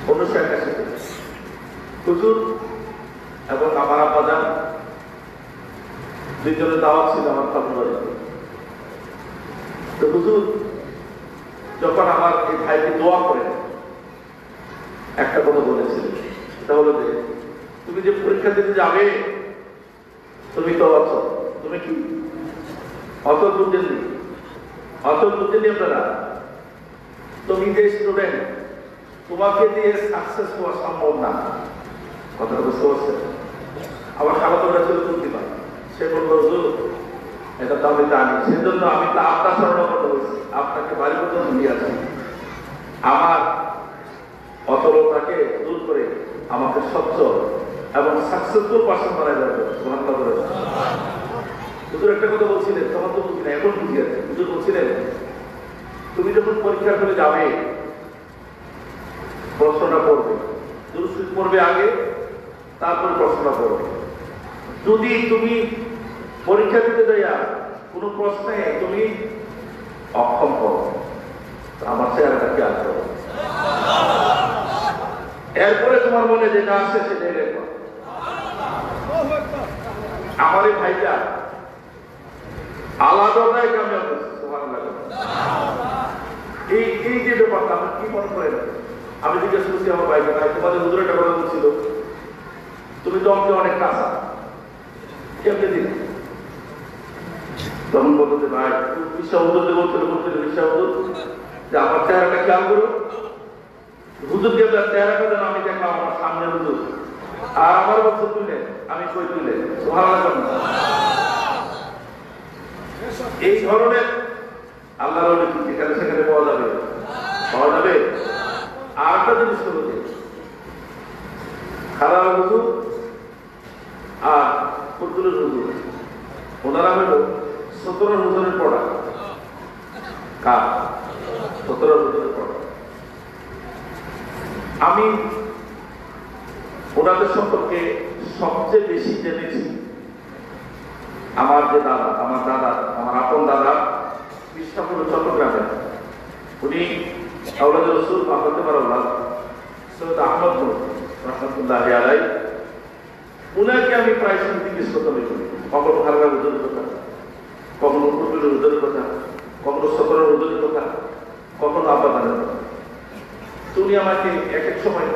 1981-তে হুজুর এবং আমার আব্বাজান দুইজনের দাওয়াত ছিল আমার খালাতো। তো হুজুর যখন আমার এই ভাইকে দোয়া করে একটা কথা বলেছিল, সেটা হলো যে তুমি যে পরীক্ষা দিতে যাবে, তুমি তো আছো, তুমি কি অত বুঝেননি আপনারা, তুমি যে স্টুডেন্ট, তোমাকে দিয়ে সাকসেস হওয়া সম্ভব না। কথাটা বুঝতে পারছেন? আমার খালাতোরা ছিল প্রতিভা, সে বলল হুজুর এটা তো আমি জানি, সেজন্য আমি তো আপনার স্মরণ করতে বলছি, আপনাকে বাড়ি পর্যন্ত নিয়ে আসি, আমার অতলতাকে দূর করে আমাকে স্বচ্ছ এবং সাকসেসফুল পার্সন বানায় যাবে। হুজুর একটা কথা বলছিলেন, তখন তো বুঝি না, এখন বুঝি আছে। হুজুর বলছিলেন তুমি যখন পরীক্ষা করে যাবে, প্রশ্নটা পড়বে, দুরূদ শরীফ পড়বে আগে, তারপরে প্রশ্নটা পড়বে। যদি তুমি পরীক্ষা দিতে যাইয়া কোনো প্রশ্নে তুমি অক্ষম করো, আমার চেহারাটা খেয়াল করো, এরপরে তোমার মনে যেটা আসে সেটাই লেখো। আমার এই ভাইটা আলাদাটাই কামিয়াব হয়েছে। সুবহানাল্লাহ। এই যে ব্যাপারটা আপনি কি মনে করেন? আমি জিজ্ঞেস করছি আমার ভাইকে, ভাই তোমাদের হুজুর একটা কথা বলছিল, তুমি তো আমাকে অনেক কাঁচা, কেমনে দিলে? তখন বলতে ভাই বিশ্বাস হুজুরকে বলছিল বিশ্বাস হুজুর যে আমার চেহারাটা খেয়াল করো, হুজুরকে চেহারাটা যেন আমি দেখলাম আমার সামনে হুজুর, আর আমার বলছে তুলে আমি কই তুলে। সুবহানাল্লাহ। এই ধরনের আল্লাহর ওলি যেখানে সেখানে পাওয়া যাবে। আর একটা জিনিস হলো যে খারাপ হুজুর আর কুতুলের হুজুর, ওনারা হলো 17 হুজুরের পড়া। কার? 17 হুজুরের পড়া। আমি ওনাদের সম্পর্কে সবচেয়ে বেশি জেনেছি আমার যে দাদা, আমার আপন দাদা কৃষ্ণপুর চট্টগ্রামে, উনি আওলাদে রাসূল আহমদ বারাল্লাহ সৈয়দ আহমদ রহমতুল্লাহি আলাইহি, উনাকে আমি প্রায় জিজ্ঞেস করতাম, কখনো খারাপ হুজুরের কথা, কখনো কুতুলের হুজুরের কথা, কখনো 17 হুজুরের কথা, কখনো আব্বা দানের কথা। উনি আমাকে এক এক সময়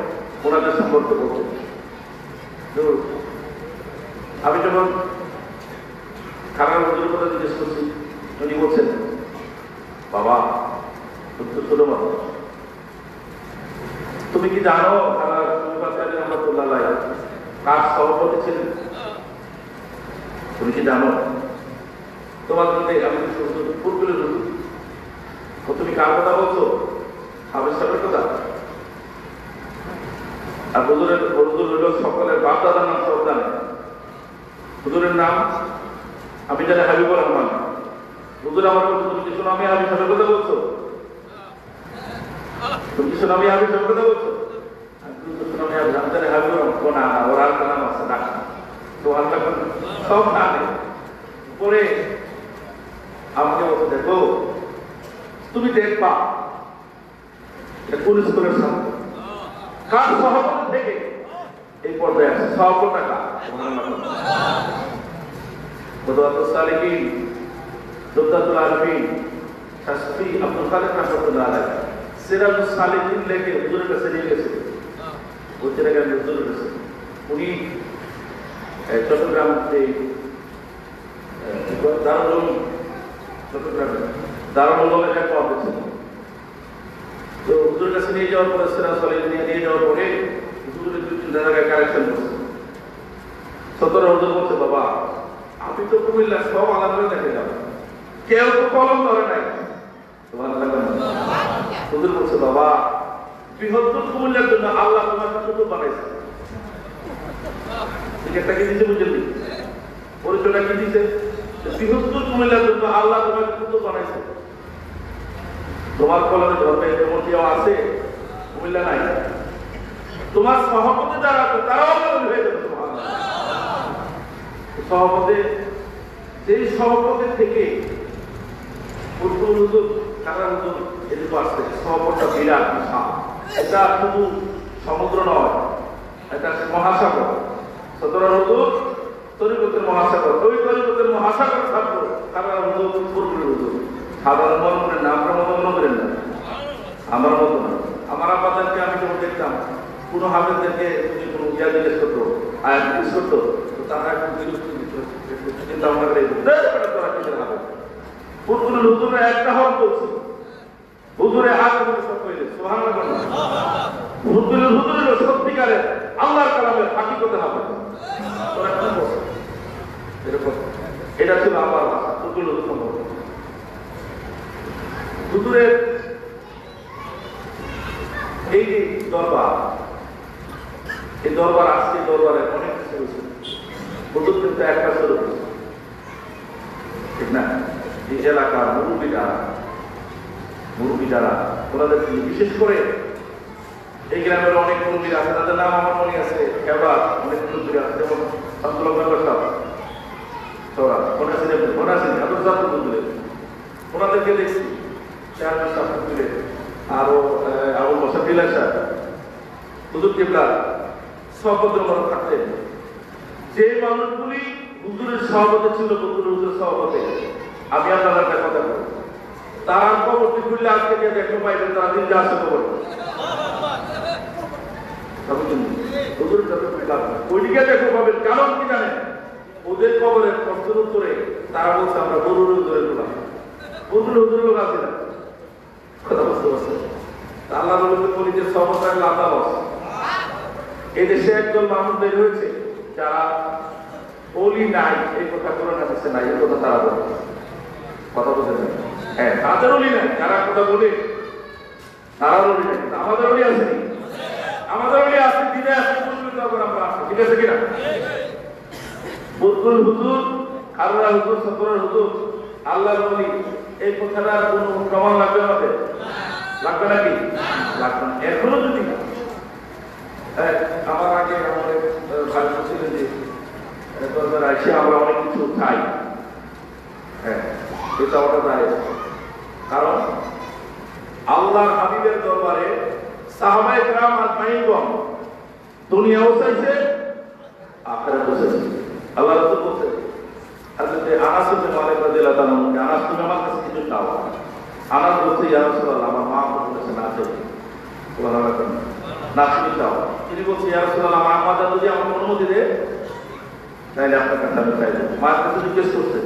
ওনাদের সম্পর্কে বলতেন। আমি যখন খারাপ হুজুরের কথা জিজ্ঞেস করছি, উনি বলছেন বাবা তুমি তো ছোট মানুষ, তুমি কি জানো কার সভাপতি ছিলেন? তুমি কি জানো? তোমার মধ্যে আমি ফুটবলের হুজুর, তুমি কার কথা বলছো? হাফেজ সাহেবের কথা। আর হুজুর হইল সকলের বাপ দাদার নাম সব জানে। হুজুরের নাম আমি জানি হাবিবুর রহমান। হুজুর আমার বলছো তুমি কি শোনো আমি হাবিব সাহেবের কথা বলছো? তুমি কি শোনো আমি হাবিব সাহেবের কথা বলছো? আমাকে বলতে দেখো তুমি দেখবা কোন স্কুলের সামনে কার সভাপতি থেকে এই পর্যায়ে আছে, সভাপতি টাকা শাস্ত্রী আব্দুল খালেক রহমতুল্লাহ আলাইহি সিরাজুস সালিকিন লেখে হুজুরের কাছে নিয়ে গেছে। উনি চট্টগ্রামে দারুল উলুমের এক পদ ছিল। তো হুজুরের কাছে নিয়ে যাওয়ার পরে সিরাজ সালিক নিয়ে যাওয়ার পরে হুজুরের 2-3 জায়গায় কারেকশন করছে। 17 হুজুর বলছে বাবা আপনি তো কুমিল্লা সব আলাদা দেখে যাবেন, কেউ তো কলম ধরে নাই। হুজুর বলছে বাবা বৃহত্তর কুমিল্লার জন্য আল্লাহ তোমাকে ছোট বানাইছে। একটা কি দিচ্ছে বুঝলি, পরিচয়টা কি দিচ্ছে? বৃহত্তর কুমিল্লার জন্য আল্লাহ তোমাকে ছোট বানাইছে। তোমার কলমে ধর্মে যেমন কেউ আছে কুমিল্লা নাই, তোমার সভাপতি যারা আছে তারাও হয়ে যাবে। সভাপতি সেই সভাপতি থেকে সভাপতিটা বিরাট বিশাল, এটা শুধু সমুদ্র নয়, এটা মহাসাগর। 17 হুজুর তরিকতের মহাসাগর, ওই তরিকতের মহাসাগর থাকবো তারা হুজুর ফুরফুরে হুজুর। সাধারণ মনে না, আপনার মতো মনে করেন না, আমার মতো না। আমার আপাততকে আমি যখন দেখতাম কোনো হাফেজদেরকে যদি কোনো ইয়া জিজ্ঞেস করতো, আয়াত জিজ্ঞেস করতো, তো তারা একটু চিন্তা ভাবনা করে তোরা কিসের হাফেজ? ফুরফুরে হুজুরে একটা হক বলছে, হুজুরে হাত করে সব কইলে সুবহানাল্লাহ। হুজুরের সত্যিকারের আল্লাহর কালামের হাকিকতে হবে। তোরা কি বলছ? এরকম এটা ছিল আমার ভাষা হুজুরের সম্পর্ক। হুজুরের এই যে দরবার, এই দরবার আজকে দরবারে অনেক কিছু হয়েছে। হুজুর কিন্তু একটা শুরু করেছে, ঠিক না? এই এলাকার মুরব্বী যারা ওনাদের বিশেষ করে এই গ্রামের অনেক মুরব্বী আছে, তাদের নাম আমার মনে আছে। এবার অনেক মুরব্বী আছে, যেমন ওনাদেরকে দেখছি আরো আবুল বসর বিলাস সাহেব হুজুর কিবলা সভাপতি থাকতেন। যে মানুষগুলি হুজুরের সভাপতি ছিল, হুজুরের সভাপতি আমি আপনাদের একটা কথা বলি, তারা কবরটি খুললে আজকে যে দেখতে পাইবেন তারা দিন আসে কবর ওইদিকে দেখো পাবেন। কারণ কি জানেন, ওদের কবরের প্রশ্নের উত্তরে তারা বলছে আমরা গরুর উত্তরে দিলাম, গরুর হুজুর লোক আছে না, কথা বুঝতে পারছেন? আল্লাহ রবীন্দ্র বলি যে সমস্যা আল্লাহ বস এই দেশে একদল মানুষ বের হয়েছে যারা অলি নাই, এই কথা কোরআন হাদিসে নাই, এই কথা তারা বলে, কথা বলতে চান? হ্যাঁ, তাদের অলি নাই, যারা কথা বলে তারা অলি নাই, আমাদের অলি আছে, আমাদের অলি আছে, দিনে আছে, আমরা আছে, ঠিক আছে কিনা? বদরুল হুজুর, কারুরা হুজুর, সতরার হুজুর, আল্লাহ বলি, এই কথাটার কোন প্রমাণ লাগবে আমাদের? লাগবে নাকি? লাগবে না। এখনো যদি আমার আগে আমাদের ভাই বলছিলেন যে এসে আমরা অনেক কিছু চাই, হ্যাঁ, এটা ওটা দাঁড়িয়ে, কারণ আল্লাহ হাবিবের দরবারে সাহাবায়ে কেরাম আর মাইনগণ দুনিয়াও চাইছে, আখিরাতও চাইছে। আল্লাহ রাসূল বলছেন হযরত আনাস ইবনে মালিক রাদিয়াল্লাহু তাআলা, আনাস তুমি আমার কাছে কিছু চাও। আনাস বলছে ইয়া রাসূলুল্লাহ, আমার মা বলেছে না চাই, সুবহানাল্লাহ, না তুমি চাও। তিনি বলছে ইয়া রাসূলুল্লাহ, আমার আম্মা জান যদি আমাকে অনুমতি দেয় তাহলে আপনার কাছে আমি চাইবো। মার কাছে জিজ্ঞেস করছে,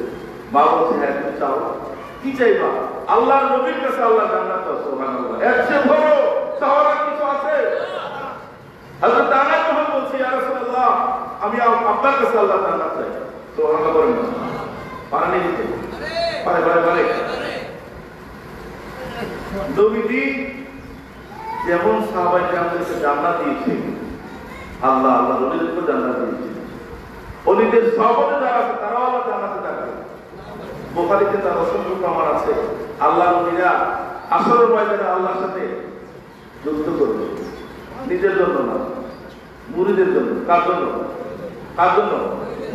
মা বলছে হ্যাঁ তুমি চাও, কি চাইবা? আল্লাহর নবীর কাছে আল্লাহ জান্নাত দাও, সুবহানাল্লাহ, এর চেয়ে বড় চাওয়ার কিছু আছে? হযরত আনাস যখন বলছে ইয়া রাসূলুল্লাহ, আমি আপনার কাছে আল্লাহ জান্নাত চাই, সুবহানাল্লাহ বলেন, পারেনি দিতে পারে পারে পারে। নবীজি যেমন সাহাবায়ে কেরামদেরকে জান্নাত দিয়েছে, আল্লাহ আল্লাহর ওলিদেরকে জান্নাত দিয়েছে, ওলিদের সহবতে যারা আছে তারাও আল্লাহ জান্নাতে থাকবে। বুখারীতে তার অসংখ্য প্রমাণ আছে, আল্লাহর ওলিরা আসরের ময়দানে আল্লাহর সাথে যুদ্ধ করবে, নিজের জন্য না, মুরিদের জন্য। কার জন্য? কার জন্য?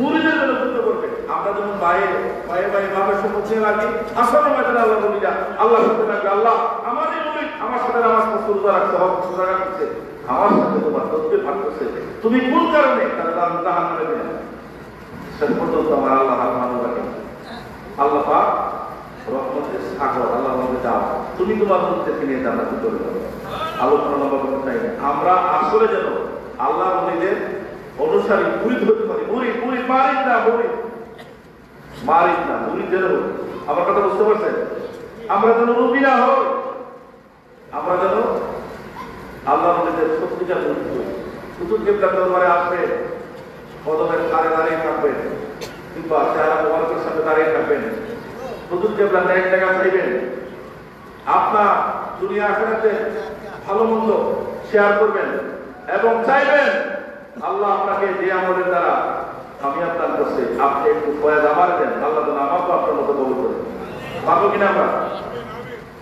মুরিদের জন্য যুদ্ধ করবে। আমরা যখন বাইরে বাইরে বাইরে ভাবে সম্মুখে লাগি, আসরের ময়দানে আল্লাহর ওলিরা আল্লাহর সাথে থাকবে, আল্লাহ আমার এই ওলি আমার সাথে নামাজ পড়তে রাখতে হবে, রোজা রাখতে, আমার সাথে তোমার তসবিহ পাঠ করছে, তুমি কোন কারণে তারা জাহান্নামে দিলেন? শেষ পর্যন্ত আমার আল্লাহ হাত মানো রাখেন, আল্লাহ পাক রহমতের সাগর, আল্লাহ আমাকে দাও, তুমি তোমার মধ্যে নিয়ে জান্নাতে চলে যাবে। আলোচনা লম্বা করতে চাই না, আমরা আসলে যেন আল্লাহ ওলিদের অনুসারী মুরিদ হতে পারি। মুরিদ মুরিদ মারিদ না, মুরিদ মারিদ না, মুরিদ যেন হই। আমার কথা বুঝতে পারছেন? আমরা যেন নবী না হই, আমরা যেন আল্লাহ ওলিদের সত্যিকার মুরিদ হই। শুধু কিবলার দরবারে আসবেন, কদমের ধারে দাঁড়িয়ে থাকবেন, কিংবা চেহারা মোবারকের সাথে দাঁড়িয়ে থাকবেন, হুজুর কেবলা এক জায়গা চাইবেন, আপনার দুনিয়া আখিরাতের ভালো মন্দ শেয়ার করবেন এবং চাইবেন আল্লাহ আপনাকে যে আমলের দ্বারা কামিয়াব দান করছে, আপনি একটু ফয়েজ আমার দেন, আল্লাহ যেন আমাকে আপনার মতো কবুল করে। পাবো কিনা আমরা?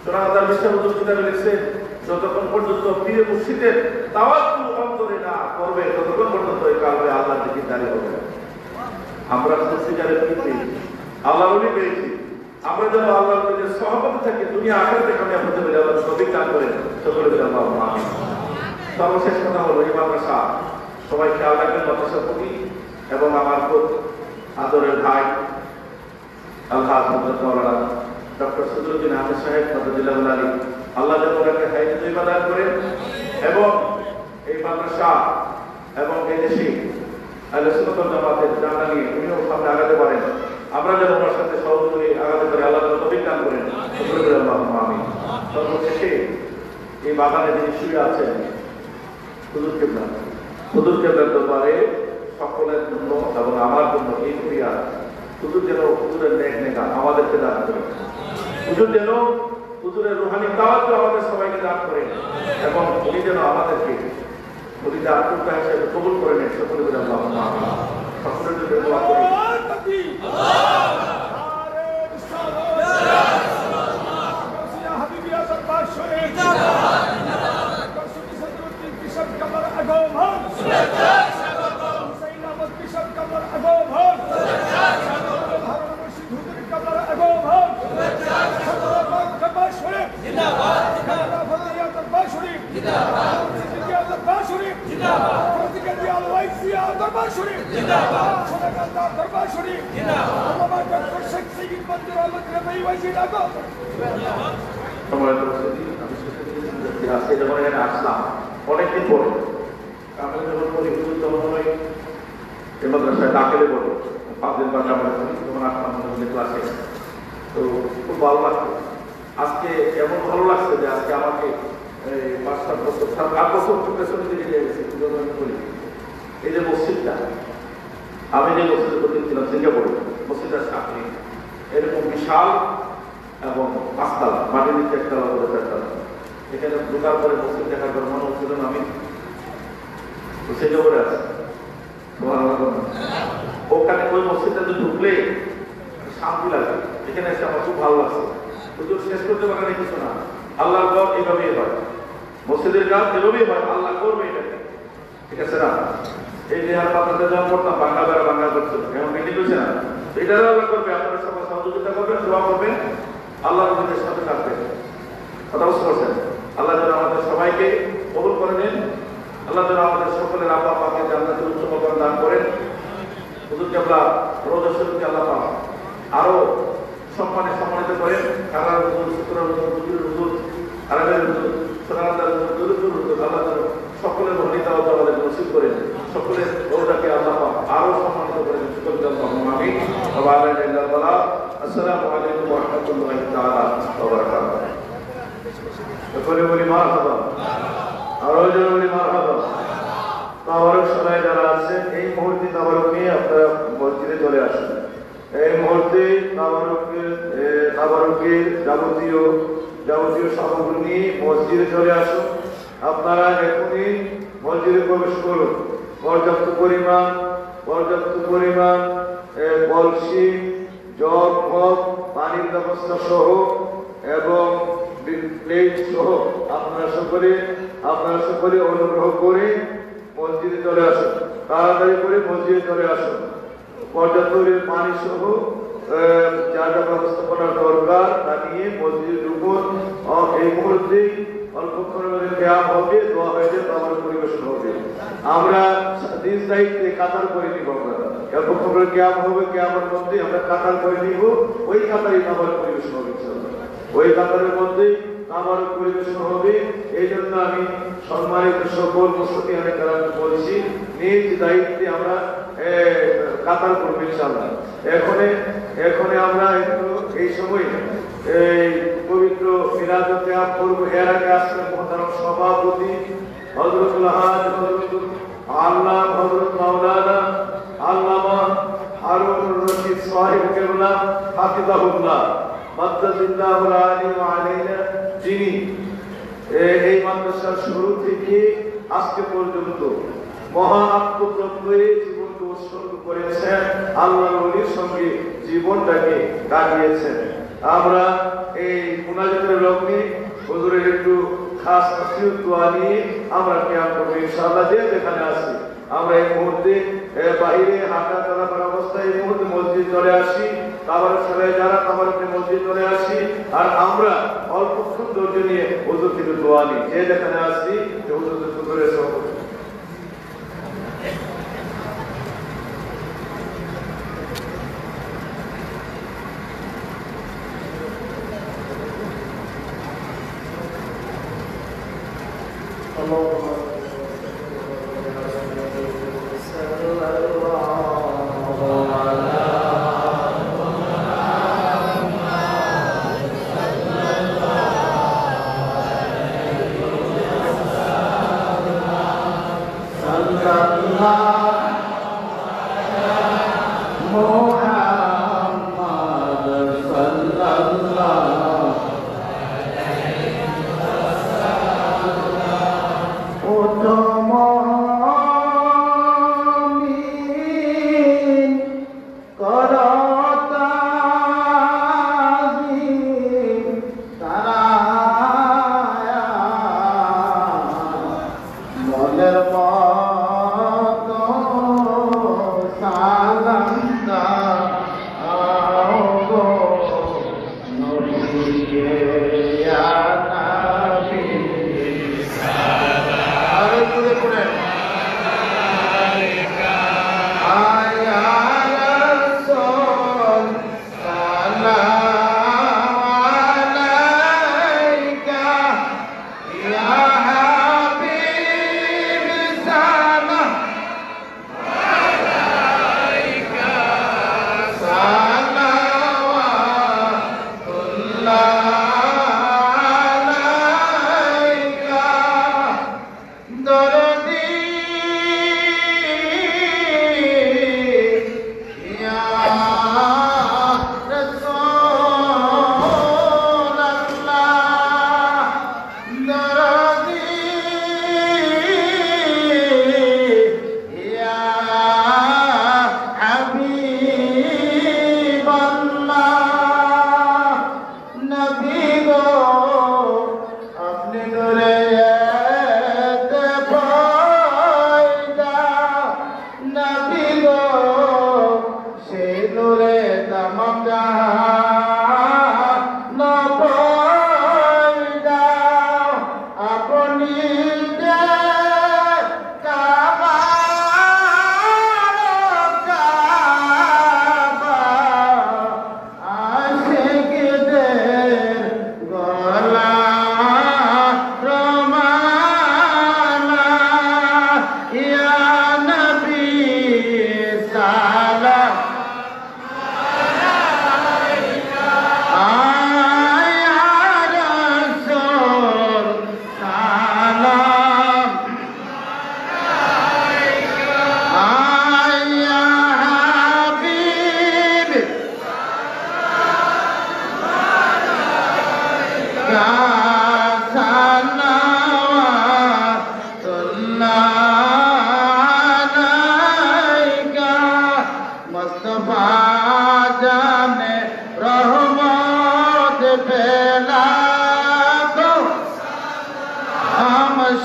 সোনাদার বিশ্বাস হুজুর কিতাবে লিখছে, যতক্ষণ পর্যন্ত পীরে মুর্শিদের তাওয়াক্কুল অন্তরে না করবে ততক্ষণ পর্যন্ত এই কালবে আল্লাহর দিকে দাঁড়িয়ে হবে। আমরা সত্যিকারের পেয়েছি, আল্লাহর ওলি পেয়েছি, আমরা যেন আল্লাহর ওলিদের সহবত থেকে দুনিয়া আখিরাতে কামিয়াব হতে পারি, আল্লাহ তৌফিক দান করেন, সকলে বলি আল্লাহুম্মা আমিন। সর্বশেষ কথা হলো, এই মাদ্রাসা সবাই খেয়াল রাখবেন, মাদ্রাসার প্রতি এবং আমার খুব আদরের ভাই আলহাজ হযরত মাওলানা ডক্টর সদরুদ্দিন আহমেদ সাহেব মাদাদিল্লাহ আলী, আল্লাহ যেন ওনাকে হায়াত ইবাদত করেন এবং এই মাদ্রাসা এবং এই দেশে আহলে সুন্নাত ওয়াল জামাতের জানা নিয়ে উনিও সামনে আগাতে পারেন, আমরা যেন ওনার সাথে সহযোগী আগাতে পারি, আল্লাহ যেন তৌফিক দান করেন, সকলে বলি আল্লাহুম্মা আমিন। সর্বশেষে এই বাগানে যিনি শুয়ে আছেন হুজুর কেবলা, হুজুর কেবলার দরবারে সকলের জন্য এবং আমার জন্য এই ক্রিয়া হুজুর যেন হুজুরের নেক নেকা আমাদেরকে দান করেন, হুজুর যেন হুজুরের রুহানি দাওয়াত আমাদের সবাইকে দান করেন এবং উনি যেন আমাদেরকে উনি আত্মীয়তা হিসেবে কবুল করে নেন, সকলে বলে আল্লাহুম্মা আমিন। সকলের জন্য দোয়া করি। দরবার শরীফ জিন্দাবাদ, সোনাগান্দা দরবার শরীফ জিন্দাবাদ, আল্লামা ডক্টর শেখ আজকে যখন এখানে আসলাম অনেকদিন পরে আমি যখন পড়ি হুজুর তখন ওই এই মাদ্রাসায় দাখিলে পড়ি 5 দিন বাদ আমরা তখন আসলাম ক্লাসে। তো খুব ভালো লাগতো। আজকে এমন ভালো লাগছে যে আজকে আমাকে 5-7 বছর 7 বছর পেছনে দিকে নিয়ে গেছে। এই যে মসজিদটা, আমি যে মসজিদে ভর্তি ছিলাম সিঙ্গাপুরে, মসজিদটার সামনে এরকম বিশাল এবং 5 তলা, মাটির নিচে 1 তলা করে 4 তলা। এখানে ঢোকার পরে মসজিদ দেখার পর মনে হচ্ছিল আমি সিঙ্গাপুরে আছি। ওখানে ওই মসজিদটাতে ঢুকলে শান্তি লাগে। এখানে এসে আমার খুব ভালো লাগছে। হুজুর শেষ করতে পারে কিছু না, আল্লাহর ঘর এইভাবেই হয়, মসজিদের কাজ এভাবেই হয়, আল্লাহ করবে এটাকে। ঠিক আছে না? এই যে আর পাতাতে যখন করতাম বাংলা বেড়া বাংলা করছিল, এমন মিটিং হয়েছে না, এটারও আল্লাহ করবে। আপনারা সবাই সহযোগিতা করবেন, দোয়া করবেন, আল্লাহ নবীদের সাথে থাকবেন। কথা বুঝতে পারছেন? আল্লাহ যেন আমাদের সবাইকে কবুল করে নেন। আল্লাহ যেন আমাদের সকলের আব্বা আব্বাকে জান্নাতের উচ্চ মকাম দান করেন। হুজুর কেবলা রোজা শরীফকে আল্লাহ পাক আরো সম্মানিত করেন। কারার হুজুর, সুতরাং হুজুর, হুজুর আরবের হুজুর, সোনাদার হুজুর, হুজুর আল্লাহ যেন সকলের ভনিতা ও আমাদের নসিব করেন। সকলের রোজাকে আল্লাহ পাক আরো সম্মানিত করেন। সকলকে আল্লাহুম্মা আমিন। ওয়া আলা ইল্লাল্লাহ। আসসালামু আলাইকুম ওয়া রাহমাতুল্লাহি তাআলা ওয়া বারাকাতুহু। সকলে বলি মারহাবা, আরো জোরে বলি মারহাবা। তাবারক সবাই যারা আছেন এই মুহূর্তে তাবারক নিয়ে আপনারা মসজিদে চলে আসুন। এই মুহূর্তে তাবারকের যাবতীয় সামগ্রী নিয়ে মসজিদে চলে আসুন। আপনারা এখনই মসজিদে প্রবেশ করুন। পর্যাপ্ত পরিমাণ কলসি, জগ, মগ, পানির ব্যবস্থা সহ এবং প্লেট সহ আপনারা সকলে অনুগ্রহ করে মসজিদে চলে আসুন। তাড়াতাড়ি করে মসজিদে চলে আসুন। পর্যাপ্ত পানি সহ যা যা ব্যবস্থাপনার দরকার তা নিয়ে মসজিদে ঢুকুন। এই মুহূর্তে অল্পক্ষণের মধ্যে ক্যাম্প হবে, দোয়া হয়ে যাবে, আমার পরিবেশন হবে। আমরা নিজ দায়িত্বে কাতার করে নিব। আমরা অল্পক্ষণ ক্যাম্প হবে, ক্যাম্পের মধ্যে আমরা কাতার করে নিব। ওই কাতারই আমার পরিবেশন হবে। ওই কাতারের মধ্যেই আমার পরিবেশন হবে। এই জন্য আমি সম্মানিত সকল মুসলিম বলছি, নিজ দায়িত্বে আমরা কাতার করবো ইনশাআল্লাহ। এখন আমরা একটু এই সময় পবিত্র মিলাদুল কিয়াম করবো। এর আগে আসলে মহতারাম সভাপতি হযরতুল হাজ হযরতুল আল্লাহ হযরত মাওলানা আল্লামা হারুনুর রশিদ সাহেব কেবলা হাফিজাহুল্লাহ মাদ্দাজিল্লাহুল আলিম আলাইনা, যিনি এই মাদ্রাসার শুরু থেকে আজকে পর্যন্ত মহা আত্মপ্রত্যয়ে জীবনকে উৎসর্গ করেছেন, আল্লাহর ওলির সঙ্গে জীবনটাকে কাটিয়েছেন। আমরা এই মুনাজাতের লগ্নে হুজুরের একটু খাস নসিহত দোয়া নিয়ে আমরা কিয়াম করব ইনশাআল্লাহ। যেখানে আছি আমরা এই মুহূর্তে বাইরে হাঁটা চলাফেরা অবস্থায় এই মুহূর্তে মসজিদ চলে আসি। তাবারক সবাই যারা তাবারকে মসজিদ চলে আসি। আর আমরা অল্পক্ষণ ধৈর্য নিয়ে হুজুর থেকে দোয়া নিই। যেখানে আসি হুজুরের হুজুরের সহযোগিতা।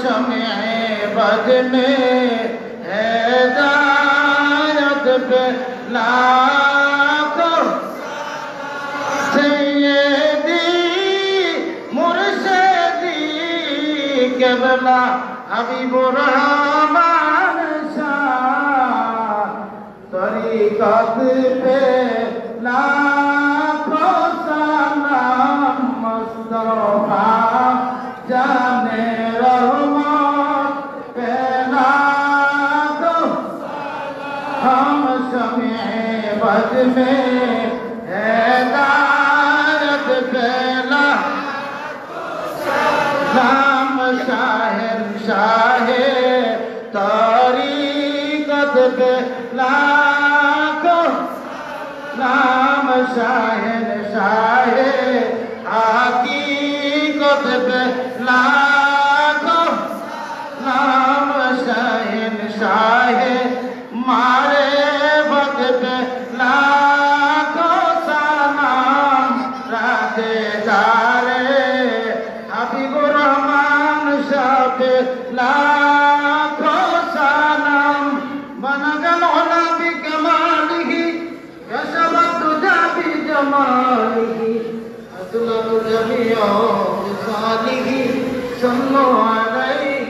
शम्ए बद में हिदायत पे लाखों सैयदी मुर्शिदी क़िबला हबीबुर रहमान शाह तरीक़त पे लाखों सलाम मुस्तफ़ा जाने रहमत पे लाखों हम शम्ए बद में हिदायत पे नाम शाहिर शाहे तरीक़त पे लाखों नाम शाहिर शाहे हकीकत पे लाखों नाम शाहिर शाहे मारे वक्त पे लाखों सलाम राधे दारे हबीबुर रहमान शाह पे लाखों सलाम बनगल उला भी कमालिही कशबत तुझा भी जमालिही असलम जमिया सालिही सल्लो अलैहि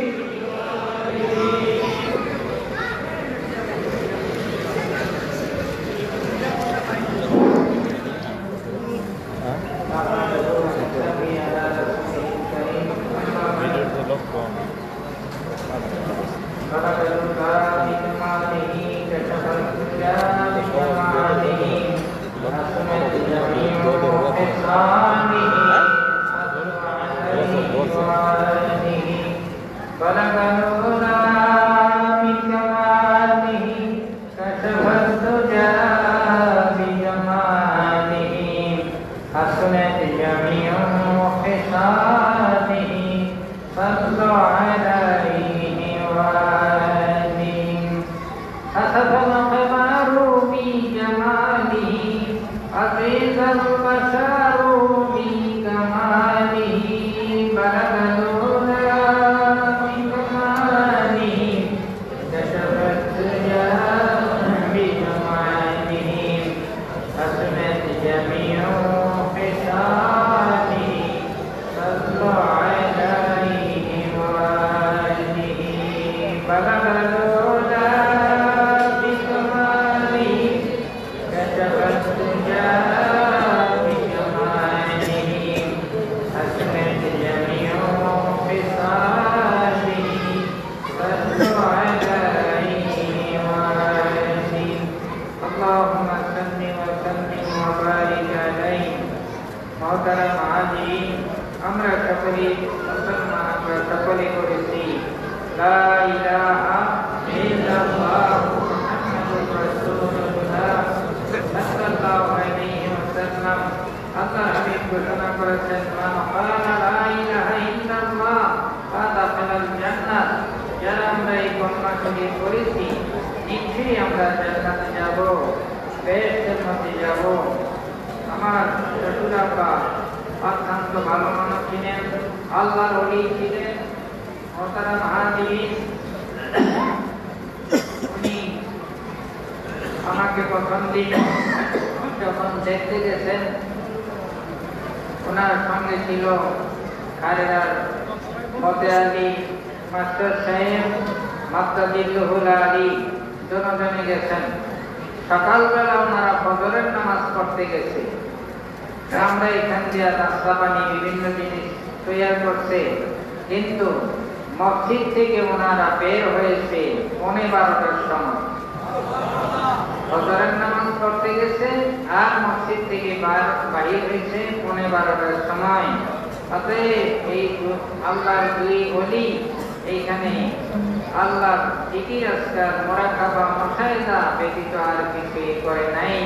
সকালবেলা ওনারা ফজরের নামাজ পড়তে গেছে। আমরা এখান দিয়ে নাস্তা পানি বিভিন্ন জিনিস তৈরি করছে, কিন্তু মসজিদ থেকে ওনারা বের হয়েছে 12:30টার সময়। ফজরের নামাজ পড়তে গেছে আর মসজিদ থেকে বাহির হয়েছে 12:30টার সময়। অতএব এই আল্লাহর দুই ওলি এইখানে আল্লাহর জিকির আজকার মুরাকাবা মুশাহিদা ব্যতীত আর কিছুই করে নাই।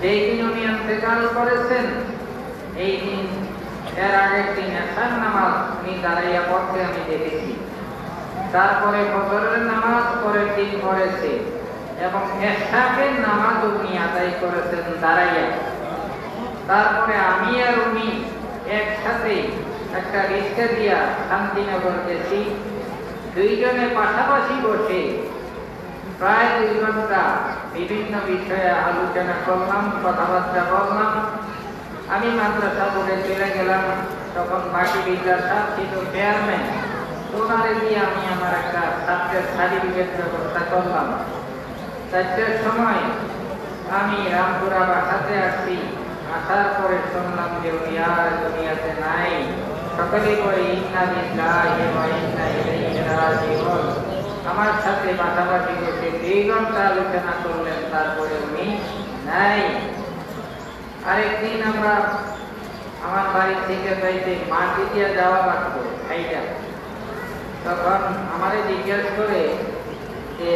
যেই দিন উনি ইন্তেকাল করেছেন এই দিন এর আগের দিন এশার নামাজ উনি দাঁড়াইয়া পড়তে আমি দেখেছি। তারপরে ফজরের নামাজ পরের দিন পড়েছে এবং এশারের নামাজ উনি আদায় করেছেন দাঁড়াইয়া। তারপরে আমি আর উনি একসাথে একটা রিক্সা দিয়া শান্তিনগর গেছি। দুইজনে পাশাপাশি বসে প্রায় 2 ঘন্টা বিভিন্ন বিষয়ে আলোচনা করলাম, কথাবার্তা বললাম। আমি মাদ্রাসা বোর্ডে চলে গেলাম, তখন বাকি বিদ্যাসা ছিল চেয়ারম্যান। ওনারে দিয়ে আমি আমার একটা ছাত্রের সার্টিফিকেট ব্যবস্থা করলাম। 4টার সময় আমি রামপুরা বাসাতে আসছি। আসার পরে শুনলাম যে উনি আর দুনিয়াতে নাই। সকলে করে ইন্না লিল্লাহি ওয়া ইন্না ইলাইহি রাজিউন। আমার সাথে পাশাপাশি বসে 2 ঘন্টা আলোচনা করলেন, তারপরে উনি নাই। আরেকদিন আমরা আমার বাড়ি থেকে যাইতে মাটি দিয়ে যাওয়া লাগতো এইটা। তখন আমারে জিজ্ঞেস করে যে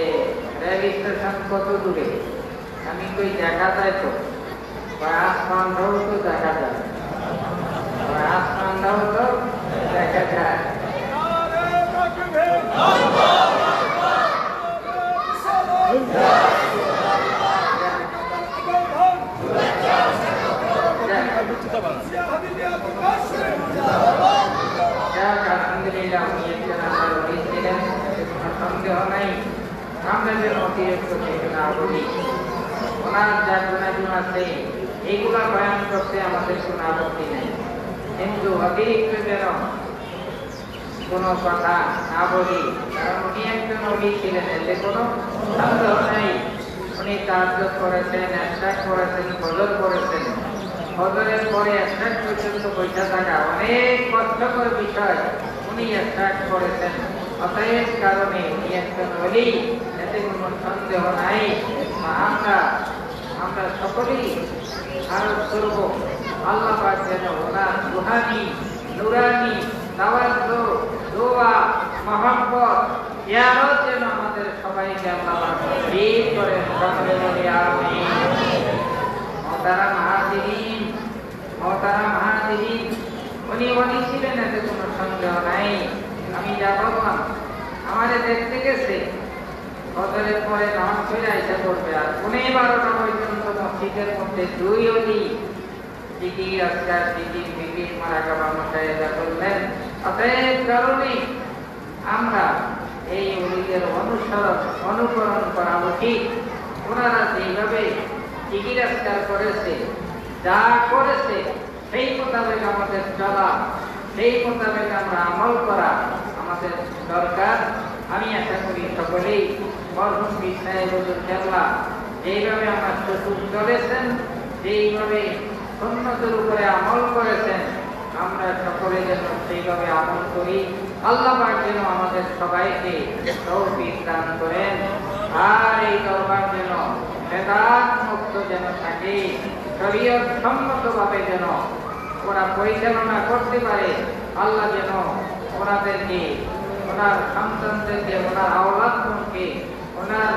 রেল স্টেশন কত দূরে? আমি কই দেখা যায় তো, আসমানটাও তো দেখা যায়, আসমানটাও তো দেখা যায়। আলহামদুলিল্লাহ, উনি একজন আমার অতীত ছিলেন, কোনো সন্দেহ নাই। আমরা যেন অতিরিক্ত কিছু না বলি। ওনার যা গুণাগুণ আছে এইগুলা বয়ান করতে আমাদের কোনো আপত্তি নেই, কিন্তু অতিরিক্ত যেন কোনো কথা না বলি। কারণ উনি একজন অলি ছিলেন, এতে কোনো সন্দেহ নেই। উনি তাহাজ্জুদ করেছেন, ইশরাক করেছেন, ফজর করেছেন। ফজরের পরে ইশরাক পর্যন্ত বসে থাকা অনেক কষ্টকর বিষয়, উনি ইশরাক করেছেন। অতএব কারণে উনি একজন অলি, এতে কোনো সন্দেহ নাই। আমরা সকলেই আরজ করব আল্লাহ পাক যেন ওনার রুহানি, নুরানি, তাওয়াজ্জু, দোয়া, মহব্বত, ইয়ারত যেন আমাদের সবাইকে আল্লাহ পাক নসিব করেন। সকলে বলি আমিন। মোহতারাম হাজিরিন, মোহতারাম হাজিরিন, উনি অলি ছিলেন, এতে কোনো সন্দেহ নাই। আমি যা বললাম, আমাদের দেখতে গেছে ফজরের পরে নামাজ পড়ে আইসা করবে, আর 12টা পর্যন্ত মসজিদের মধ্যে 2 অলি জিকির, আজকার জিকির, ফিকির, মারাকাবা মুশাহিদা করলেন। অতএব কারণে আমরা এই অলিদের অনুকরণ করা উচিত। ওনারা যেভাবে জিকির আজকার করেছে, যা করেছে, সেই মোতাবেক আমাদের চলা, সেই মোতাবেক আমরা আমল করা আমাদের দরকার। আমি আশা করি সকলেই মরহুম পীর সাহেবুল কেবলা যেইভাবে আমার শ্বশুর চলেছেন, যেইভাবে সুন্নতের উপরে আমল করেছেন, আমরা সকলে যেন সেইভাবে আমল করি। আল্লাহ পাক যেন আমাদের সবাইকে তৌফিক দান করেন, আর এই দরবার যেন বেদাত মুক্ত যেন থাকে, শরীয়ত সম্মতভাবে যেন ওরা পরিচালনা করতে পারে। আল্লাহ যেন ওনাদেরকে, ওনার সন্তানদেরকে, ওনার আওলাদগণকে, ওনার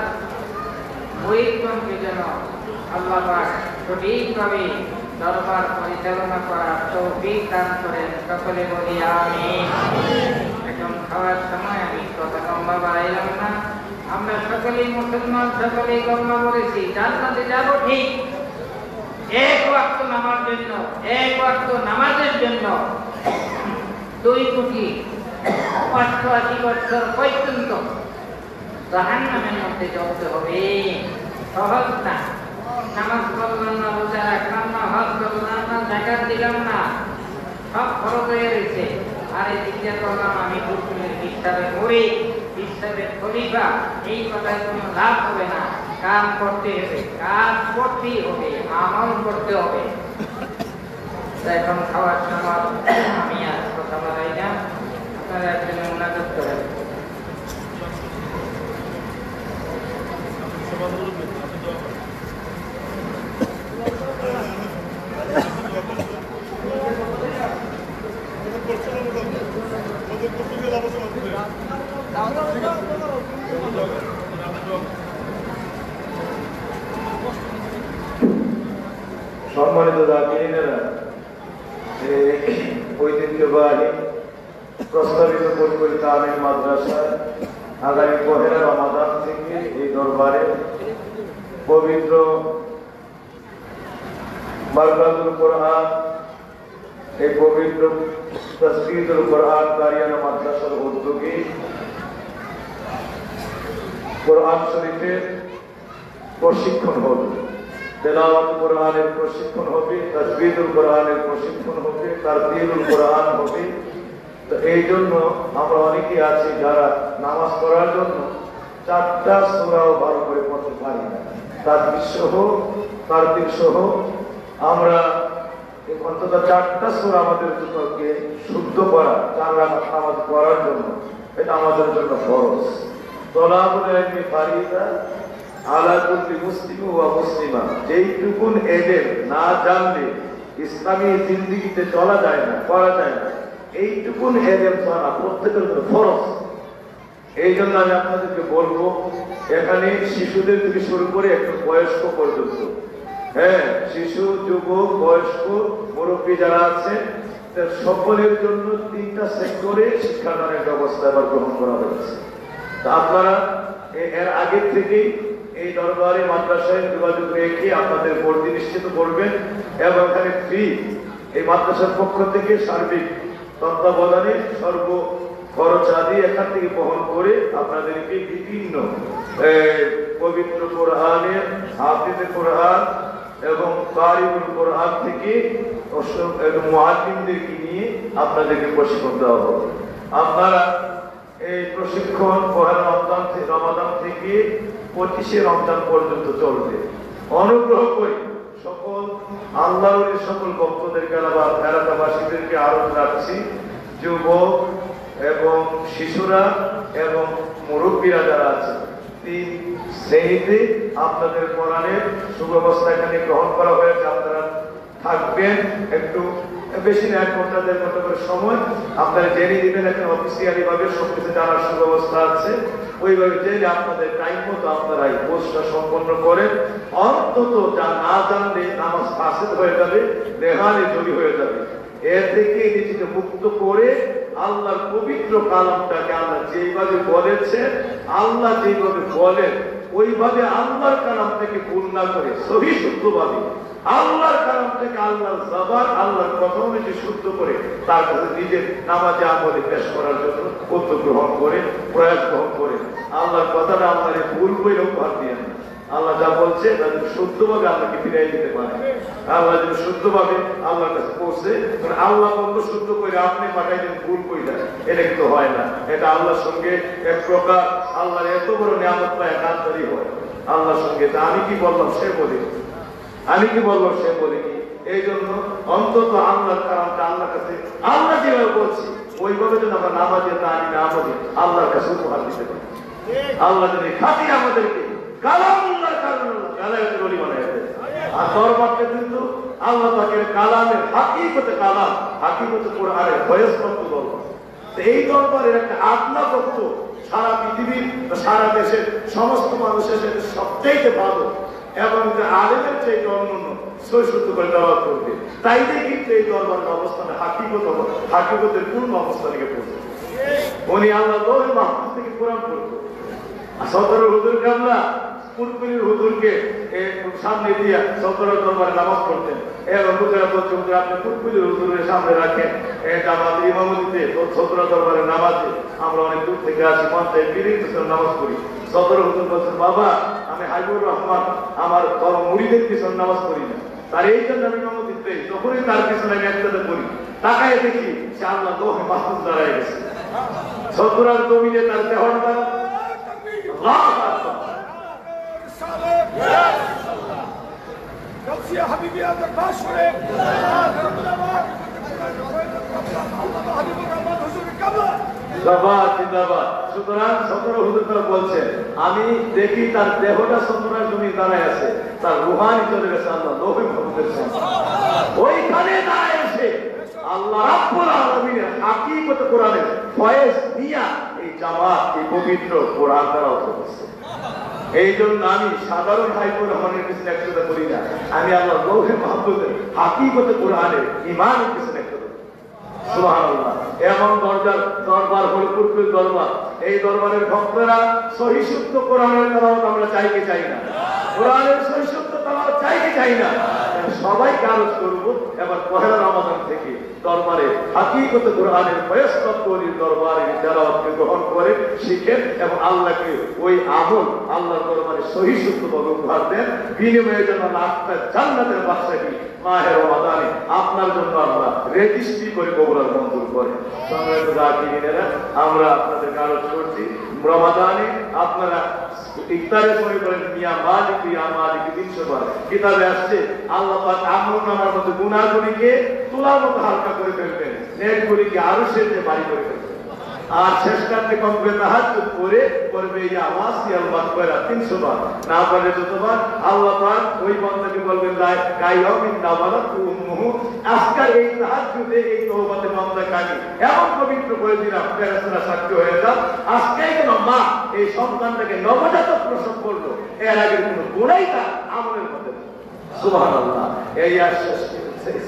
মুরিদগণকে যেন আল্লাহ পাক সঠিকভাবে দরবার পরিচালনা করার তৌফিক দান করেন। সকলে বলি আমিন। এখন খাওয়ার সময় আমি কথা লম্বা বাড়াইলাম না। আমরা সকলেই মুসলমান, সকলেই কলমা পড়েছি, জান্নাতে যাব ঠিক। 1 ওয়াক্ত নামাজের জন্য, 1 ওয়াক্ত নামাজের জন্য 2,85,000 বছর পর্যন্ত জাহান্নামের মধ্যে জ্বলতে হবে। সহজ না। নামাজ পড়লাম না, রোজা রাখলাম না, হজ করলাম না, যাকাত দিলাম না, সব খরচ হয়ে রয়েছে। আর এই চিন্তা করলাম আমি বুরকুলের বিশ্বাসের মুরিদ, বিশ্বাসের খলিফা, এই কথায় কোনো লাভ হবে না। কাজ করতে হবে, কাজ করতেই হবে, আমল করতে হবে। এখন খাওয়ার সময় আমি আর কথা বলাই না, আপনারা একজন মুনাজাত করেন। সম্মানিত জাকিরিনেরা, ঐতিহ্যবাহী প্রস্তাবিত পরিকল্পিত আমিন মাদ্রাসা আগামী 1 রমাদান থেকে এই দরবারে পবিত্র বারকাতুল কোরআন এই পবিত্র তাসবিহুল কোরআন কারিয়ানা মাদ্রাসার উদ্যোগে কোরআন শরীফের প্রশিক্ষণ হবে, তেলাওয়াত কোরআনের প্রশিক্ষণ হবে, তাসবিহুল কোরআনের প্রশিক্ষণ হবে, তারতিলুল কোরআন হবে। তো এই জন্য আমরা অনেকে আছি যারা নামাজ পড়ার জন্য 4টা সূরাও ভালো করে পড়তে পারি না, তাসবিহ সহ তারতিল সহ আমরা অন্তত 4টা সূরা আমাদের জন্যকে শুদ্ধ করা, 4 রাকাত নামাজ পড়ার জন্য এটা আমাদের জন্য ফরজ। তলাবুল ইলমি ফারিদা আলা কুল্লি মুসলিম ওয়া মুসলিমা। যেইটুকুন এলেম না জানলে ইসলামী জিন্দেগিতে চলা যায় না, করা যায় না, এইটুকুন এলেম জানা প্রত্যেকের জন্য ফরজ। এই জন্য আমি আপনাদেরকে বলবো, এখানে শিশুদের থেকে শুরু করে একটু বয়স্ক পর্যন্ত, হ্যাঁ, শিশু, যুবক, বয়স্ক, মুরব্বী যারা আছে সকলের জন্য 3টা সেক্টরে শিক্ষাদানের ব্যবস্থা এবার গ্রহণ করা হয়েছে। তা আপনারা এর আগে থেকেই এই দরবারে মাদ্রাসায় যোগাযোগ রেখে আপনাদের ভর্তি নিশ্চিত করবেন এবং এখানে ফ্রি এই মাদ্রাসার পক্ষ থেকে সার্বিক তত্ত্বাবধানে সর্ব খরচ আদি এখান থেকে বহন করে আপনাদেরকে বিভিন্ন পবিত্র কোরআনের হাফিজে কোরআন এবং কারিউল কোরআন থেকে মুআল্লিমদেরকে নিয়ে আপনাদেরকে প্রশিক্ষণ দেওয়া হবে। আপনারা এই প্রশিক্ষণ পহেলা রমাদান থেকে 25শে রমজান পর্যন্ত চলবে। অনুগ্রহ করে সকল আল্লাহর সকল ভক্তদেরকে এলাকাবাসীদেরকে আরো রাখছি, যুবক এবং শিশুরা এবং মুরব্বীরা যারা আছে 3 শ্রেণীতে আপনাদের কোরআনের সুব্যবস্থা এখানে গ্রহণ করা হয়েছে। আপনারা থাকবেন একটু বেশি না, 1 ঘন্টা 1.5 ঘন্টা করে সময় আপনারা জেনে দিবেন। এখন অফিসিয়ালি ভাবে সবকিছু জানার সুব্যবস্থা আছে, ওইভাবে জেনে আপনাদের টাইম মতো আপনারা এই কোর্সটা সম্পন্ন করেন। অন্তত যা না জানলে নামাজ ফাসিদ হয়ে যাবে, নেহালে জড়ি হয়ে যাবে। এর থেকে নিজেকে মুক্ত করে আল্লাহর পবিত্র কালামটাকে আল্লাহ যেইভাবে বলেছেন, আল্লাহ যেইভাবে বলেন ওইভাবে আল্লাহর কালাম থেকে ভুল না করে সহি শুদ্ধভাবে আল্লাহর কালাম থেকে আল্লাহর জবান, আল্লাহর কথা অনুযায়ী শুদ্ধ করে তার কাছে নিজের নামাজে আমলে পেশ করার জন্য উদ্যোগ গ্রহণ করে, প্রয়াস গ্রহণ করে আল্লাহর কথাটা আল্লাহরে ভুল করে উপহার দিয়ে না। আল্লাহ যা বলছে তাদের শুদ্ধভাবে আল্লাহকে ফিরিয়ে দিতে পারে। আল্লাহ যদি শুদ্ধভাবে আল্লাহর কাছে পৌঁছে, আল্লাহ বন্ধ শুদ্ধ করে আপনি পাঠাইলেন ভুল করে দেন, এটা কিন্তু হয় না। এটা আল্লাহর সঙ্গে এক প্রকার আল্লাহর এত বড় নিয়ামত পায় কাজদারি হয় আল্লাহর সঙ্গে। তা আমি কি বললাম সে বলি, আমি কি বললাম সে বলিনি। এই জন্য অন্তত আল্লাহর কারণটা আল্লাহর কাছে আল্লাহ যেভাবে বলছি ওইভাবে যদি আমরা নামাজে দাঁড়ি না আমাদের আল্লাহর কাছে উপহার দিতে পারি। আল্লাহ যদি খাতি আমাদেরকে কালামুল্লাহ কালামুল্লাহ কালামের ওলি বানায় দেয়। আর দরবারটা কিন্তু আল্লাহ পাকের কালামের হাকিকতে কালাম, হাকিকতে কোরআনের ভয়েসপ্রাপ্ত দরবার। এই দরবারের একটা আত্মা তত্ত্ব সারা পৃথিবীর, সারা দেশের সমস্ত মানুষের সাথে সবচাইতে ভালো এবং আলেমের চাইতে অন্যান্য সৈশুদ্ধ করে দেওয়া করবে। তাই দিয়ে কিন্তু এই দরবারের অবস্থানে হাকিকতের পূর্ণ অবস্থানে পড়বে। উনি আল্লাহ লোহে মাহফুজ থেকে কোরআন পড়তো। সদর হুজুর কাবলা পুরপুরির হুজুরকে সামনে দিয়া সদর দরবারে নামাজ পড়তেন। এবং হুজুরা বলছে, হুজুর আপনি পুরপুরির হুজুরের সামনে রাখেন জামাতের ইমামতিতে সদর দরবারের নামাজে আমরা অনেক দূর থেকে আসি, পঞ্চায়েত বিরিত নামাজ পড়ি। সদর হুজুর বলছেন, বাবা আমি হাবিবুর রহমান আমার মুড়িদের পিছনে নামাজ পড়ি না, তার এই জন্য আমি ইমামতি পেই। তখনই তার পিছনে আমি একসাথে পড়ি, তাকায় দেখি সে আল্লাহ লোহে মাহফুজ দাঁড়ায় গেছে। সদরার জমিনে তার দেহটা বলছেন, আমি দেখি তার দেহটা সদরার জমি দাঁড়ায় আছে, তার রুহানি চলে গেছে আল্লাহ লোহে মাহফুজের সামনে। ওইখানে দাঁড়ায় এসে আল্লাহ রাব্বুল আলামিনের হাকিকতে কোরআনের ফয়েজ দিয়া এই জামাত, এই পবিত্র কোরআন দ্বারা করছে। এই জন্য আমি সাধারণ হাইপুর রহমানের পিছনে একসাথে করি না, আমি আল্লাহ লোহে মাহফুজের হাকিকতে কোরআনের ইমানের পিছনে একসাথে। সুবহানাল্লাহ। এমন দরবার হল কুরকুর দরবার। এই দরবারের ভক্তরা সহি শুদ্ধ কোরআনের তেলাওয়াত আমরা চাই কি চাই না? কোরআনের সহি শুদ্ধ তেলাওয়াত চাই কি চাই না? সবাইকে আরজ করব এবার পহেলা রমাদান থেকে দরবারে হাকিকত কোরআনের ফয়সালাতুল দরবারে তেলাওয়াতকে গ্রহণ করে শিখেন এবং আল্লাহকে ওই আমল আল্লাহর দরবারে সহি শুদ্ধভাবে উপহার দেন। বিনিময়ে যেন লাখটা জান্নাতের বাদশাহী মাহে রমাদানে আপনার জন্য আমরা রেজিস্ট্রি করে কবুল মঞ্জুর করে। সম্মানিত যাকিরিনেরা, আমরা আপনাদের আরজ করছি রমাদানে আপনারা ইফতারের সময় বলেন মিয়া মালিক ইয়া মালিক 300 বার। কিতাবে আসছে আল্লাহ পাক আমলনামার মধ্যে গুনাহগুলিকে তুলার মতো হালকা করে ফেলবেন, নেকগুলিকে আরো সেজে বাড়ি করে ফেলবেন। আর শেষকালে কম করে তাহাজ্জুদ করে করবে ইয়া ওয়াসিয়াল মাগফিরা 300 বার। না পারলে যতবার আল্লাহ পাক ওই বান্দাকে বলবেন লা কাইয়ামিন নাওয়ালাতু উম্মুহু, আজকাল এই তাহাজ্জুদে এই তওবাতে বান্দা কানি এমন পবিত্র করে দিলাম ফেরেশতারা সাক্ষী হয়ে যান আজকেই কেন মা এই সন্তানটাকে নবজাতক প্রসব করলো, এর আগে কোনো গুনাহই তার আমলের মধ্যে। সুবহানাল্লাহ। এই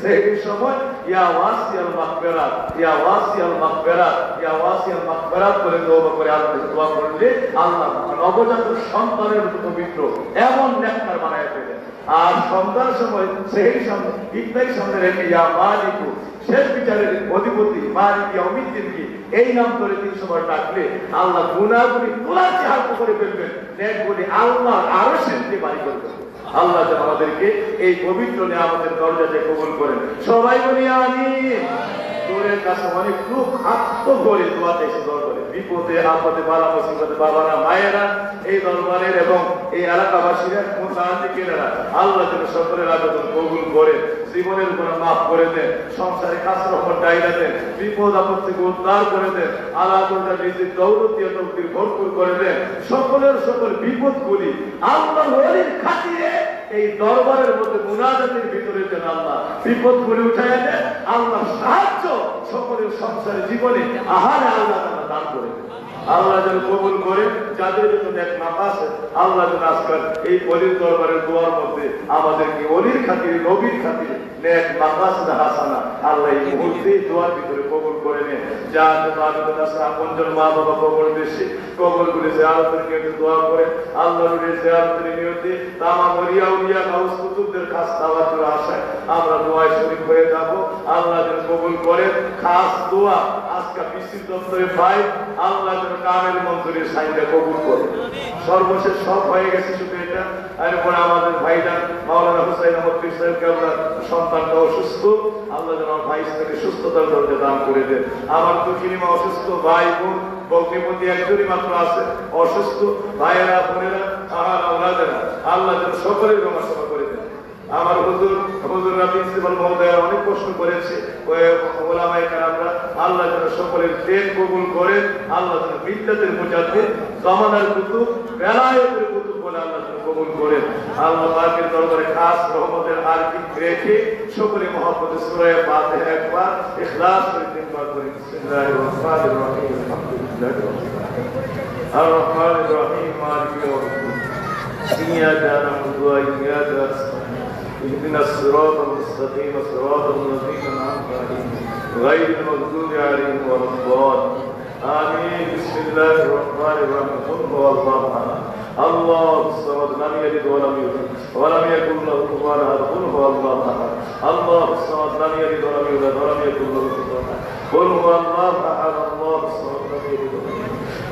সেই সময় ইয়া ওয়াসিয়াল মাগফিরাত ইয়া ওয়াসিয়াল মাগফিরাত ইয়া ওয়াসিয়াল মাগফিরাত করে তওবা করে আল্লাহকে দোয়া করলে আল্লাহ নবজাতক সন্তানের মতো পবিত্র এমন নেককার বানায় ফেলেন। আর সন্তানের সময় সেই সামনে ইফতারি সামনে রেখে ইয়া মালিকু, শেষ বিচারের অধিপতি মালিক ইয়াউমিদ্দিন কি এই নাম ধরে 300 বার ডাকলে আল্লাহ গুনাহগুলি তোলার চেহারা করে ফেলবেন, নেকগুলি আল্লাহ আরো সেজে বাড়ি করবেন। আল্লাহ যেন আমাদেরকে এই পবিত্র নিয়ামতের দরজাতে কবুল করেন। সবাই বলি আমিন। তোরের কাছে অনেক লোক আত্মভরে দোয়াতে এসে দরবারে বিপদে আপদে বালা মুসিবতে বাবারা মায়েরা এই দরবারের এবং এই এলাকাবাসীরা মুতাআল্লিকিনেরা আল্লাহ যেন সকলের আবেদন কবুল করে, জীবনের গুনাহ মাফ করে দেন, সংসারে কাছে রহমত ডাইলা দেন, বিপদ আপদ থেকে উদ্ধার করে দেন, আল্লাহ তাআলা রিজিক দৌলতীয় তকদির ভরপুর করে দেন। সকলের সকল বিপদগুলি আল্লাহর ওলির খাতিরে এই দরবারের মধ্যে মুনাজাতের ভিতরে যেন আল্লাহ বিপদগুলি উঠায় দেন। আল্লাহ সাহায্য সকলের সংসারে জীবনে আহারে আল্লাহ তাআলা দান করে দেন। আল্লাহ যেন কবুল করে যাদের জন্য এক মাথা আছে আল্লাহ যেন আজকাল এই অলির দরবারের দোয়ার মধ্যে আমাদেরকে অলির খাতিরে নবীর খাতিরে নেক মাকাসিদ হাসানা আল্লাহ এই মুহূর্তে দোয়ার ভিতরে কবুল করে নেন। যা আবেদন আছে আপনজন মা বাবা কবর দেশে কবর করে জিয়ারতের জন্য দোয়া করে আল্লাহর জিয়ারতের নিয়তে তামাম ওলিয়া উলিয়া গাউস কুতুবদের খাস দাওয়াতের আশায় আমরা দোয়ায় শরীক হয়ে যাব। আল্লাহ যেন কবুল করে। খাস দোয়া আজকে বিশ্ব দপ্তরে ভাই আল্লাহ যেন কামেল মঞ্জুরের সাইনটা কবুল করে। সর্বশেষ সব হয়ে গেছে, শুধু এটা এরপরে আমাদের ভাইজান মাওলানা হুসাইন আহমদ পীর সাহেবকে আমরা সন্তানটা অসুস্থ, আল্লাহ যেন আমার ভাই থেকে সুস্থতার দরজা দান করে দেন। আমার তো কিনিমা অসুস্থ, ভাই বোন বগ্নিপতি একজনই মাত্র আছে অসুস্থ, ভাইয়েরা বোনেরা আমার ওনাদেরা আল্লাহ যেন সকলের রক্ষা করে দেন। আমার হুজুররা প্রিন্সিপাল মহোদয় অনেক প্রশ্ন করেছে, ওলামায়ে কেরামরা আল্লাহ যেন সকলের দেন কবুল করে। আল্লাহ যেন বিদ্যাতের মুজাদ্দিদ জামানার কুতুব বেলায়েতের কুতুব বলে আল্লাহ যেন কবুল করে। আল্লাহ পাকের দরবারে খাস রহমতের আরকি রেখে সকলে মহব্বতে সূরা ফাতিহা একবার ইখলাস করে তিনবার করে বিসমিল্লাহির রহমানির রহিম আলহামদুলিল্লাহি আর রহমানির রহিম মালিকি ইয়াউমিদ্দিন ইyyaka na'budu wa iyyaka nasta'in اهدنا الصراط المستقيم صراط الذين أنعمت عليهم غير المغضوب عليهم ولا الضالين آمين. بسم الله الرحمن الرحيم. قل هو الله أحد الله الصمد لم يلد ولم يولد ولم يكن له كفوا أحد. قل هو الله أحد الله الصمد لم يلد ولم يولد ولم يكن له كفوا أحد. قل هو الله أحد الله الصمد لم يلد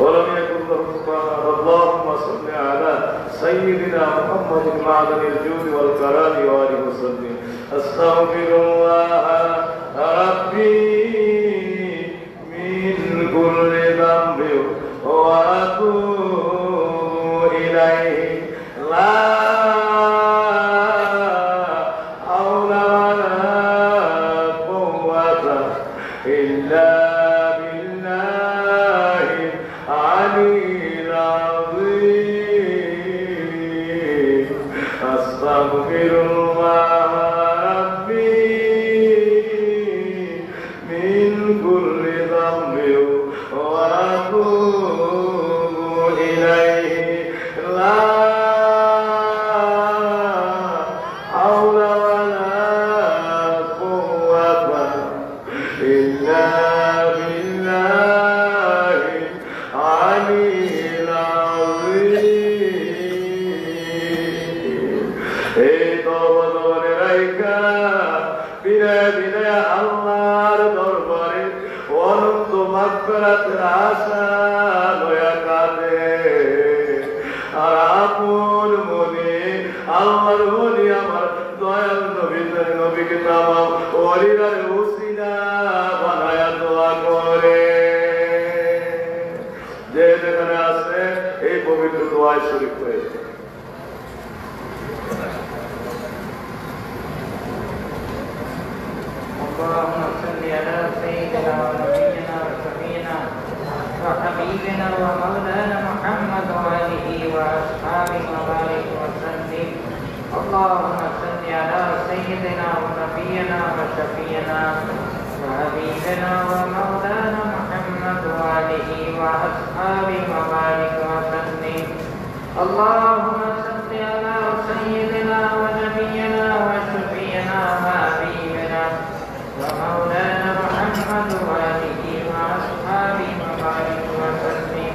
ولم يكن له كفوا أحد. اللهم صل على سيدنا محمد معدن الجود والكرم وآله وسلم. أستغفر الله ربي من كل ذنب وأتوب إليه. لا حول ولا قوة إلا بالله العلي العظيم. أستغفر الله ربي من كل ذنب وأتوب إليه. لا حول ولا قوة إلا بالله العلي العظيم. এই তওবা রাইকা মাগফিরাতের আশা লয়া কাঁদে। আর আপন মনে আল্লাহর ওলি আমার দয়াল নবীকে তামাম ওলিরার উসিলা বানায়া দোয়া করে। যে যেখানে আছে এই পবিত্র দোয়ায় শরীক হয়েছে। اللهم صل على سيدنا ونبينا وشفينا وحبيبنا ومولانا محمد وآله وأصحابه وبارك وسلم. اللهم صل على سيدنا ونبينا وشفينا وحبيبنا ومولانا محمد وآله وأصحابه وبارك وسلم. اللهم صل على سيدنا ونبينا وشفينا وحبيبنا ومولانا محمد وآله وأصحابه وبارك وسلم.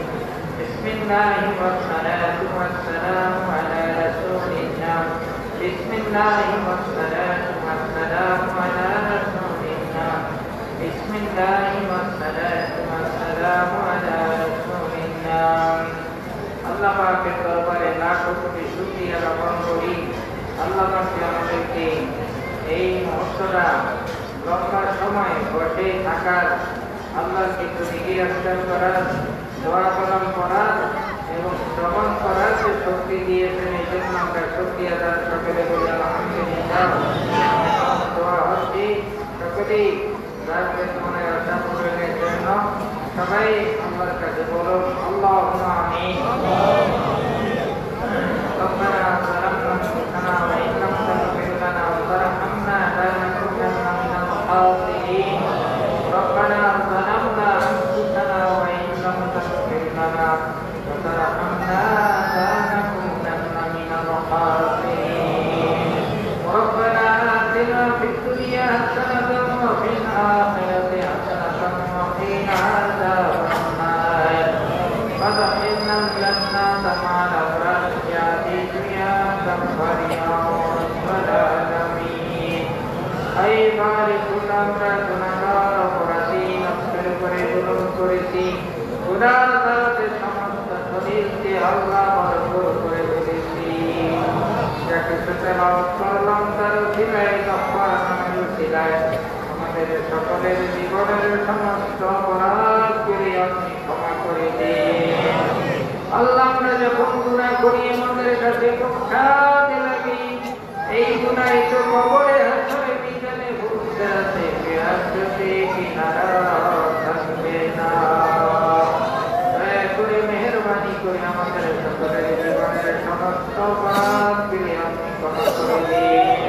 بسم الله والصلاة والسلام على رسول الله. بسم الله والصلاة والسلام على رسول الله. بسم الله والصلاة والسلام على رسول الله. আল্লাহ পাকের দরবারে লাখো কোটি শুকরিয়া জ্ঞাপন করি। আল্লাহ পাক আমাদেরকে এই মুহূর্তটা লম্বা সময় বসে থাকার, আল্লাহর কিছু জিকির আজকার করার, দোয়া কলাম করার এবং শ্রবণ করার যে শক্তি দিয়েছেন, এই জন্য আমরা শুকরিয়া আদায় সকলে বলি আলহামদুলিল্লাহ। দোয়া হচ্ছে সকলেই রাতের মনে আশা পূরণের জন্য সবাই আল্লাহর কাছে বলুন আল্লাহুম্মা আমিন। ربنا ظلمنا أنفسنا وإن لم تغفر لنا وترحمنا لنكونن من الخاسرين. ربنا ظلمنا أنفسنا وإن لم تغفر لنا وترحمنا لنكونن من الخاسرين. ربنا آتنا في الدنيا حسنة وفي الآخرة حسنة وقنا عذاب النار. وادخلنا الجنة مع الأبرار يا جبار يا رب العالمين. أي بارك আমরা গুনাহগার অপরাধী নষ্টের করে জুলুম করেছি, গুনাহ তাতে সমস্ত শরীরকে আল্লাহ ভরপুর করে ফেলেছি। যাকে তেলাওয়াত করলাম তার উসিলায় গফফার নামের উসিলায় আমাদের সকলের জীবনের সমস্ত অপরাধগুলি আপনি ক্ষমা করে দিন। আল্লাহ আমরা যখন গুনাহ করি আমাদের কাছে খুব খারাপ লাগে। এই গুনাহ তো কবরে হাসরে মিজানে ভুলতে বিরাজতে কিনারা থাকবে না। দয়া করে মেহেরবানি করে আমাদের সকলের জীবনের সমস্ত অপরাধগুলি আপনি ক্ষমা করে দিন।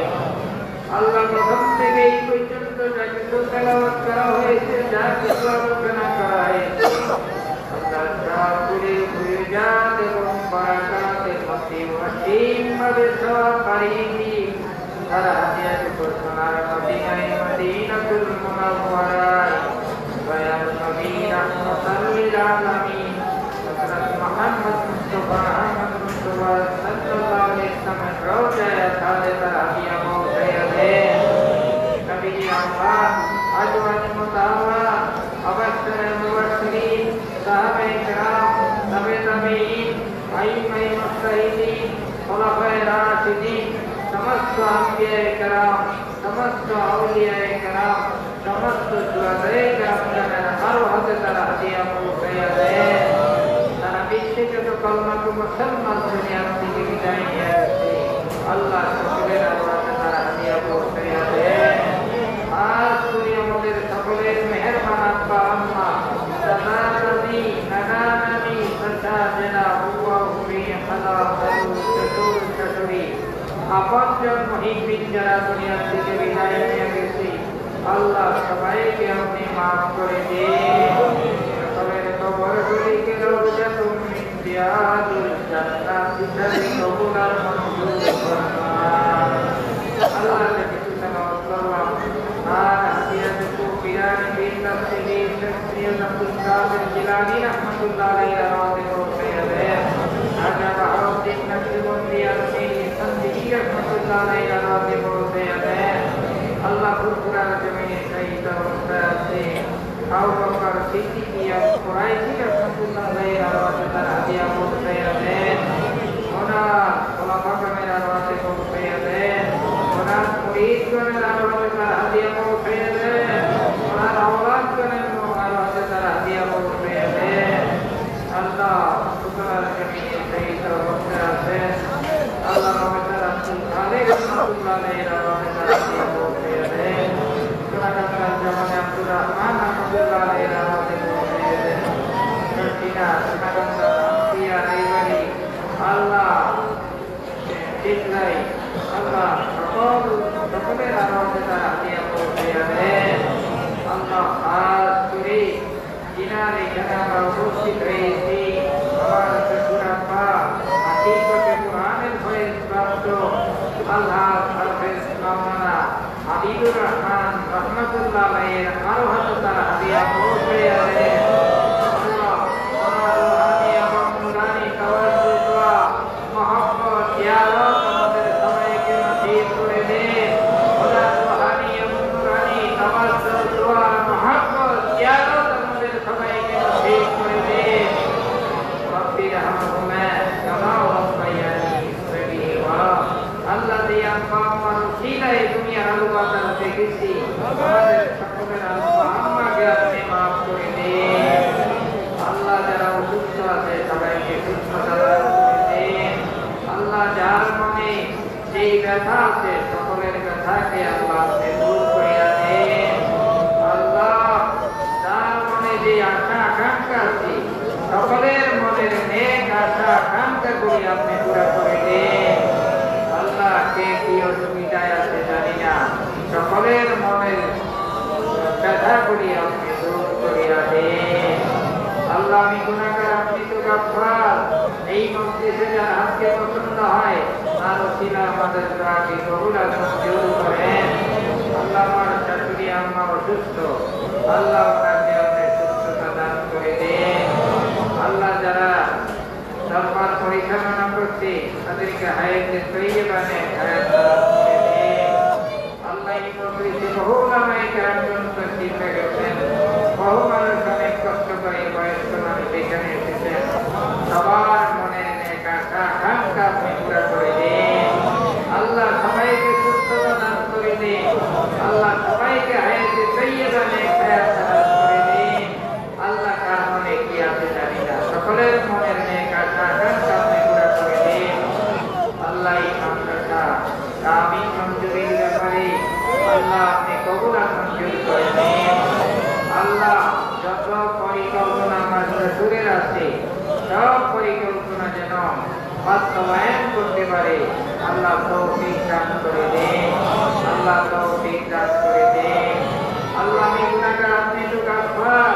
আল্লাহ প্রথম থেকে এই পর্যন্ত যা কিছু তেলাওয়াত করা হয়েছে, যা কিছু আলোচনা করা হয়েছে, আল্লাহ সবগুলি বুঝাত এবং বারাকাতের মধ্যে অসীমভাবে সব বাড়িয়ে দিন। তারা হাতিয়ার উপর সোনার মদিনায় মদিনাতুল মুনাওয়ারায় দয়াল নবী রাহমাতাল লিল আলামিন হযরত মুহাম্মদ মুস্তাফা আহমদ মুস্তাফা সাল্লাল্লাহু আলাইহি ওয়াসাল্লাম রওজায়ে সাদেতার হাতিয়া পৌঁছায়া দেন। নবীজি আমার আজওয়াজ মুতাওয়া অবশ্যই মুবাশশিরিন সাহাবায়ে কেরাম তাবে তাবেঈন আইম্মায়ে মুজতাহিদিন খুলাফায়ে রাশিদিন समस्त अंबियाए कराम समस्त औलियाए कराम समस्त शुहदाए कराम जाना हर वक्त तारा हदिया पहुंचाया दे। तारा पीछे के तो कलमा को मुसलमान दुनिया से विदाई है अल्लाह शुक्र अल्लाह तारा हदिया पहुंचाया दे। आज दुनिया में सकले मेहरबान अब्बा अम्मा दादा दादी नाना नानी सच्चा जना हुआ हुई खला खलू चतुर चतुरी আপনজন মহিবিন যারা দুনিয়া থেকে বিদায় নিয়ে গেছে, আল্লাহ সবাইকে আপনি মাফ করে দিন। সকলের কবরগুলিকে রওজাতুম মিন রিয়াদিল জান্নাত হিসাবে কবুল আর মঞ্জুর ফরমান। আল্লাহ কিছু তেলাওয়াত করলাম আর হাদিয়াতুল কিরাম বিন তাফসীরি শাইখ আব্দুল কাদের জিলানী রাহমাতুল্লাহ আলাইহি রাওয়াতে পৌঁছায়া দেন। আজা বাউদ্দিন নকশবন্দি আরশি रहमतुल्लाह अलैहि राते पहुंचे हैं। अल्लाह खुद पूरा जमीन सही तरह से Abu Bakar Siddiq yang Quraisy Rasulullah sallallahu alaihi wasallam ona khulafa mein arwate ko sayade ona murid ko arwate tar hadiya ko sayade ona aulad ko arwate tar hadiya ko sayade Allah subhanahu wa ta'ala sayyid wa rasul Allah Rasul alaihi Rasulullah alaihi arwate tar hadiya ko sayade Sunatan zaman Abdul Rahman Abdullah alaihi arwate ko sayade Kartina sunatan Ambiya Aibari Allah Israi Allah সকলের আরামে তারা দিয়ে পৌঁছে যাবে আল্লাহ খাস করে যিনার এখানে আমরা উপস্থিত হয়েছি আমার শ্বশুরাব্বা হাকিকতে কোরআনের ভয়ে প্রাপ্ত আল্লাহ হাফেজ মাওলানা হাবিবুর রহমান রহমাতুল্লাহ আলাইহির আরো হাতে তারা দিয়ে পৌঁছে যাবে সকলের কথাকে আল্লাহ দূর করিয়া দেন আল্লাহ তার মনে যে আশা আকাঙ্ক্ষা আছে সকলের মনের নেক আশা আকাঙ্ক্ষা করি আপনি পুরা করে দেন আল্লাহ কে কি অসুবিধায় আছে জানি না সকলের মনের ব্যথা করি আপনি দূর করিয়া দেন আল্লাহ আমি গুনাহগার আপনি তো গাফফার এই মজলিসে যার হাতকে পছন্দ হয় আর ওসিলা আমাদের দোয়াকে কবুল আর মঞ্জুর করেন আল্লাহ আমার শাশুড়ি আম্মা অসুস্থ আল্লাহ ওনাকে আপনি সুস্থতা দান করে দেন আল্লাহ যারা দরবার পরিচালনা করছে তাদেরকে হায়াতে তৈয়বা নেক হায়াত দান করে দেন আল্লাহ এই মজলিসে বহু উলামায়ে কেরাম উপস্থিত হয়েছেন বহু মানুষ অনেক কষ্ট করে বয়স্ক মানুষ এখানে এসেছেন সবার মনের নেক আশা আকাঙ্ক্ষা আপনি পুরা করে দেন আল্লাহ সবাইকে সুস্থতা দান করে দেন আল্লাহ সবাইকে হায়াতে তৈয়বা নেক হায়াত দান করে দেন আল্লাহ কার মনে কি আছে জানি না সকলের মনের নেক আশা আকাঙ্ক্ষা আপনি পুরা করে দেন আল্লাহ এই মাদ্রাসা আমি মঞ্জুরির ব্যাপারে আল্লাহ আপনি কবুল আর মঞ্জুর করে দেন আল্লাহ যত পরিকল্পনা আমার শ্বশুরের আছে সব পরিকল্পনা যেন বাস্তবায়ন করতে পারে আল্লাহ তৌফিক দান করে দেন আল্লাহ তৌফিক দান করে দেন আল্লাহ আমি গুনাহগার আপনি তো গাফফার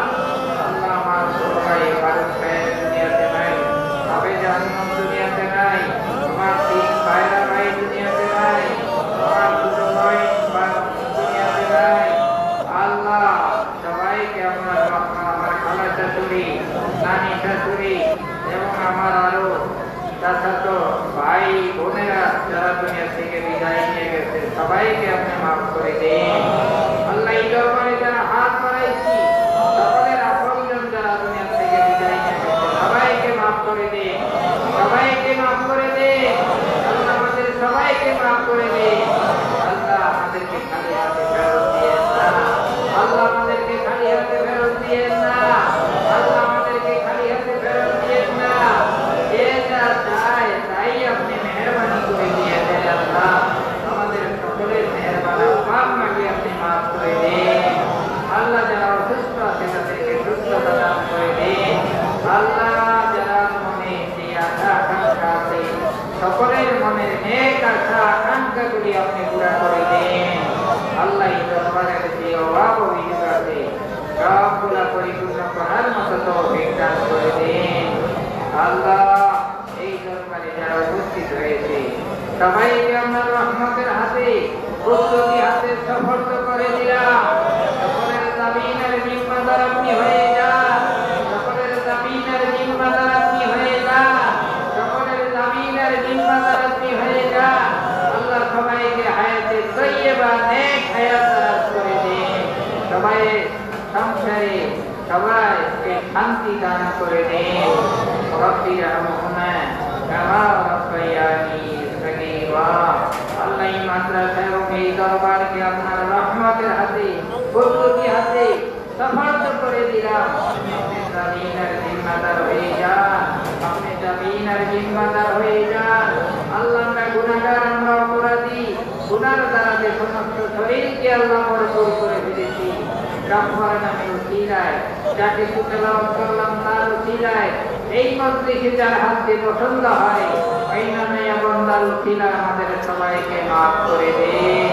আল্লাহ আমার সবাই ভারত দুনিয়াতে নাই আবে জাহান্নাম দুনিয়াতে নাই আমার তিন ভাইরা ভাই দুনিয়াতে নাই আমার দুটো ভাই দুনিয়াতে নাই আল্লাহ সবাইকে আপনার রহমান আমার খালা শাশুড়ি নানি শাশুড়ি এবং আমার আরো চাচাতো ভাই বোনেরা যারা দুনিয়া থেকে বিদায় নিয়ে গেছে সবাইকে আপনি মাফ করে দেন আল্লাহ এই দরবারে যারা হাত বাড়াইছি সকলের আপনজন যারা দুনিয়া থেকে বিদায় নিয়ে গেছে সবাইকে মাফ করে দেন সবাইকে মাফ করে দেন আল্লাহ আমাদের সবাইকে মাফ করে দেন আল্লাহ আমাদেরকে খালি হাতে ফেরত দিয়েন না আল্লাহ আমাদেরকে খালি হাতে ফেরত দিয়েন না আল্লাহ আমাদেরকে খালি হাতে ফেরত দিয়েন না যে যা চায় তাই আপনি মেহেরবানি করে দিয়ে দেন আল্লাহ আমাদের সকলের মেহেরবানি পাপ মাকে আপনি মাফ করে দেন আল্লাহ যারা অসুস্থ আছে তাদেরকে সুস্থতা দান করে দেন আল্লাহ যারা মনে যে আশা আকাঙ্ক্ষা আছে সকলের মনের নেক আশা আকাঙ্ক্ষাগুলি আপনি পুরা করে দেন আল্লাহ এই দরবারের যে অভাব অভিযোগ আছে সবগুলা পরিপূর্ণ করার মতো তৌফিক দান করে দেন আল্লাহ এই দরবারে যারা উপস্থিত হয়েছে সবাইকে আপনার রহমতের হাতে প্রস্তুতি হাতে সফল করে দিলাম সকলের জামিনের জিম্মাদার আপনি হয়ে যান সকলের জামিনের জিম্মাদার আপনি হয়ে যান সকলের জামিনের জিম্মাদার আপনি হয়ে যান আল্লাহ সবাইকে হায়াতে তৈয়বা নেক হায়াত দান করে দেন সবাই সংসারে শান্তি দান করে দেন। রব্বি রহমহুমা কামা রাব্বায়ানি সগীরা। আল্লাহ এই মাদ্রাসা এবং এই দরবারকে আপনার রহমতের হাতে, বরকতি হাতে সফল করে দিলাম। আপনি জামিনের জিম্মাদার হয়ে যান, আপনি জামিনের জিম্মাদার হয়ে যান। আল্লাহ আমরা গুনাহগার, আমরা অপরাধী, গুনার দ্বারা যে সমস্ত শরীরকে আল্লাহ ভরপুর করে ফেলেছি, গাফফার নামে উসিলায় যাকে তেলাওয়াত করলাম তার উসিলায় এই মজলিসে যার হাত দিয়ে পছন্দ হয় ওই নামে বন্দার উসিলায় আমাদের সবাইকে মাফ করে দেন,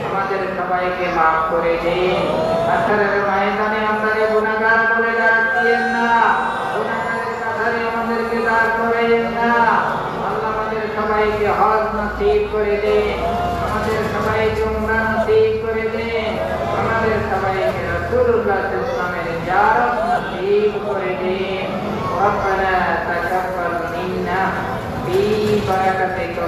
আমাদের সবাইকে মাফ করে দেন। আসরের ময়দানে আমাদের গুনাহগার বলে ডাক দিয়েন না, গুনাহগারের কাতারে আমাদেরকে দাঁড় করাইয়েন না। আল্লাহ আমাদের সবাইকে হজ নসিব করে দেন, আমাদের সবাইকে উমরা নসিব করে দেন, আমাদের সবাইকে রাসূলুল্লাহ সাল্লাল্লাহু আলাইহি ওয়াসাল্লামের জিয়ারত নসিব করে দেন। রব্বানা তাকাব্বাল মিন্না বি বারাকাতিকা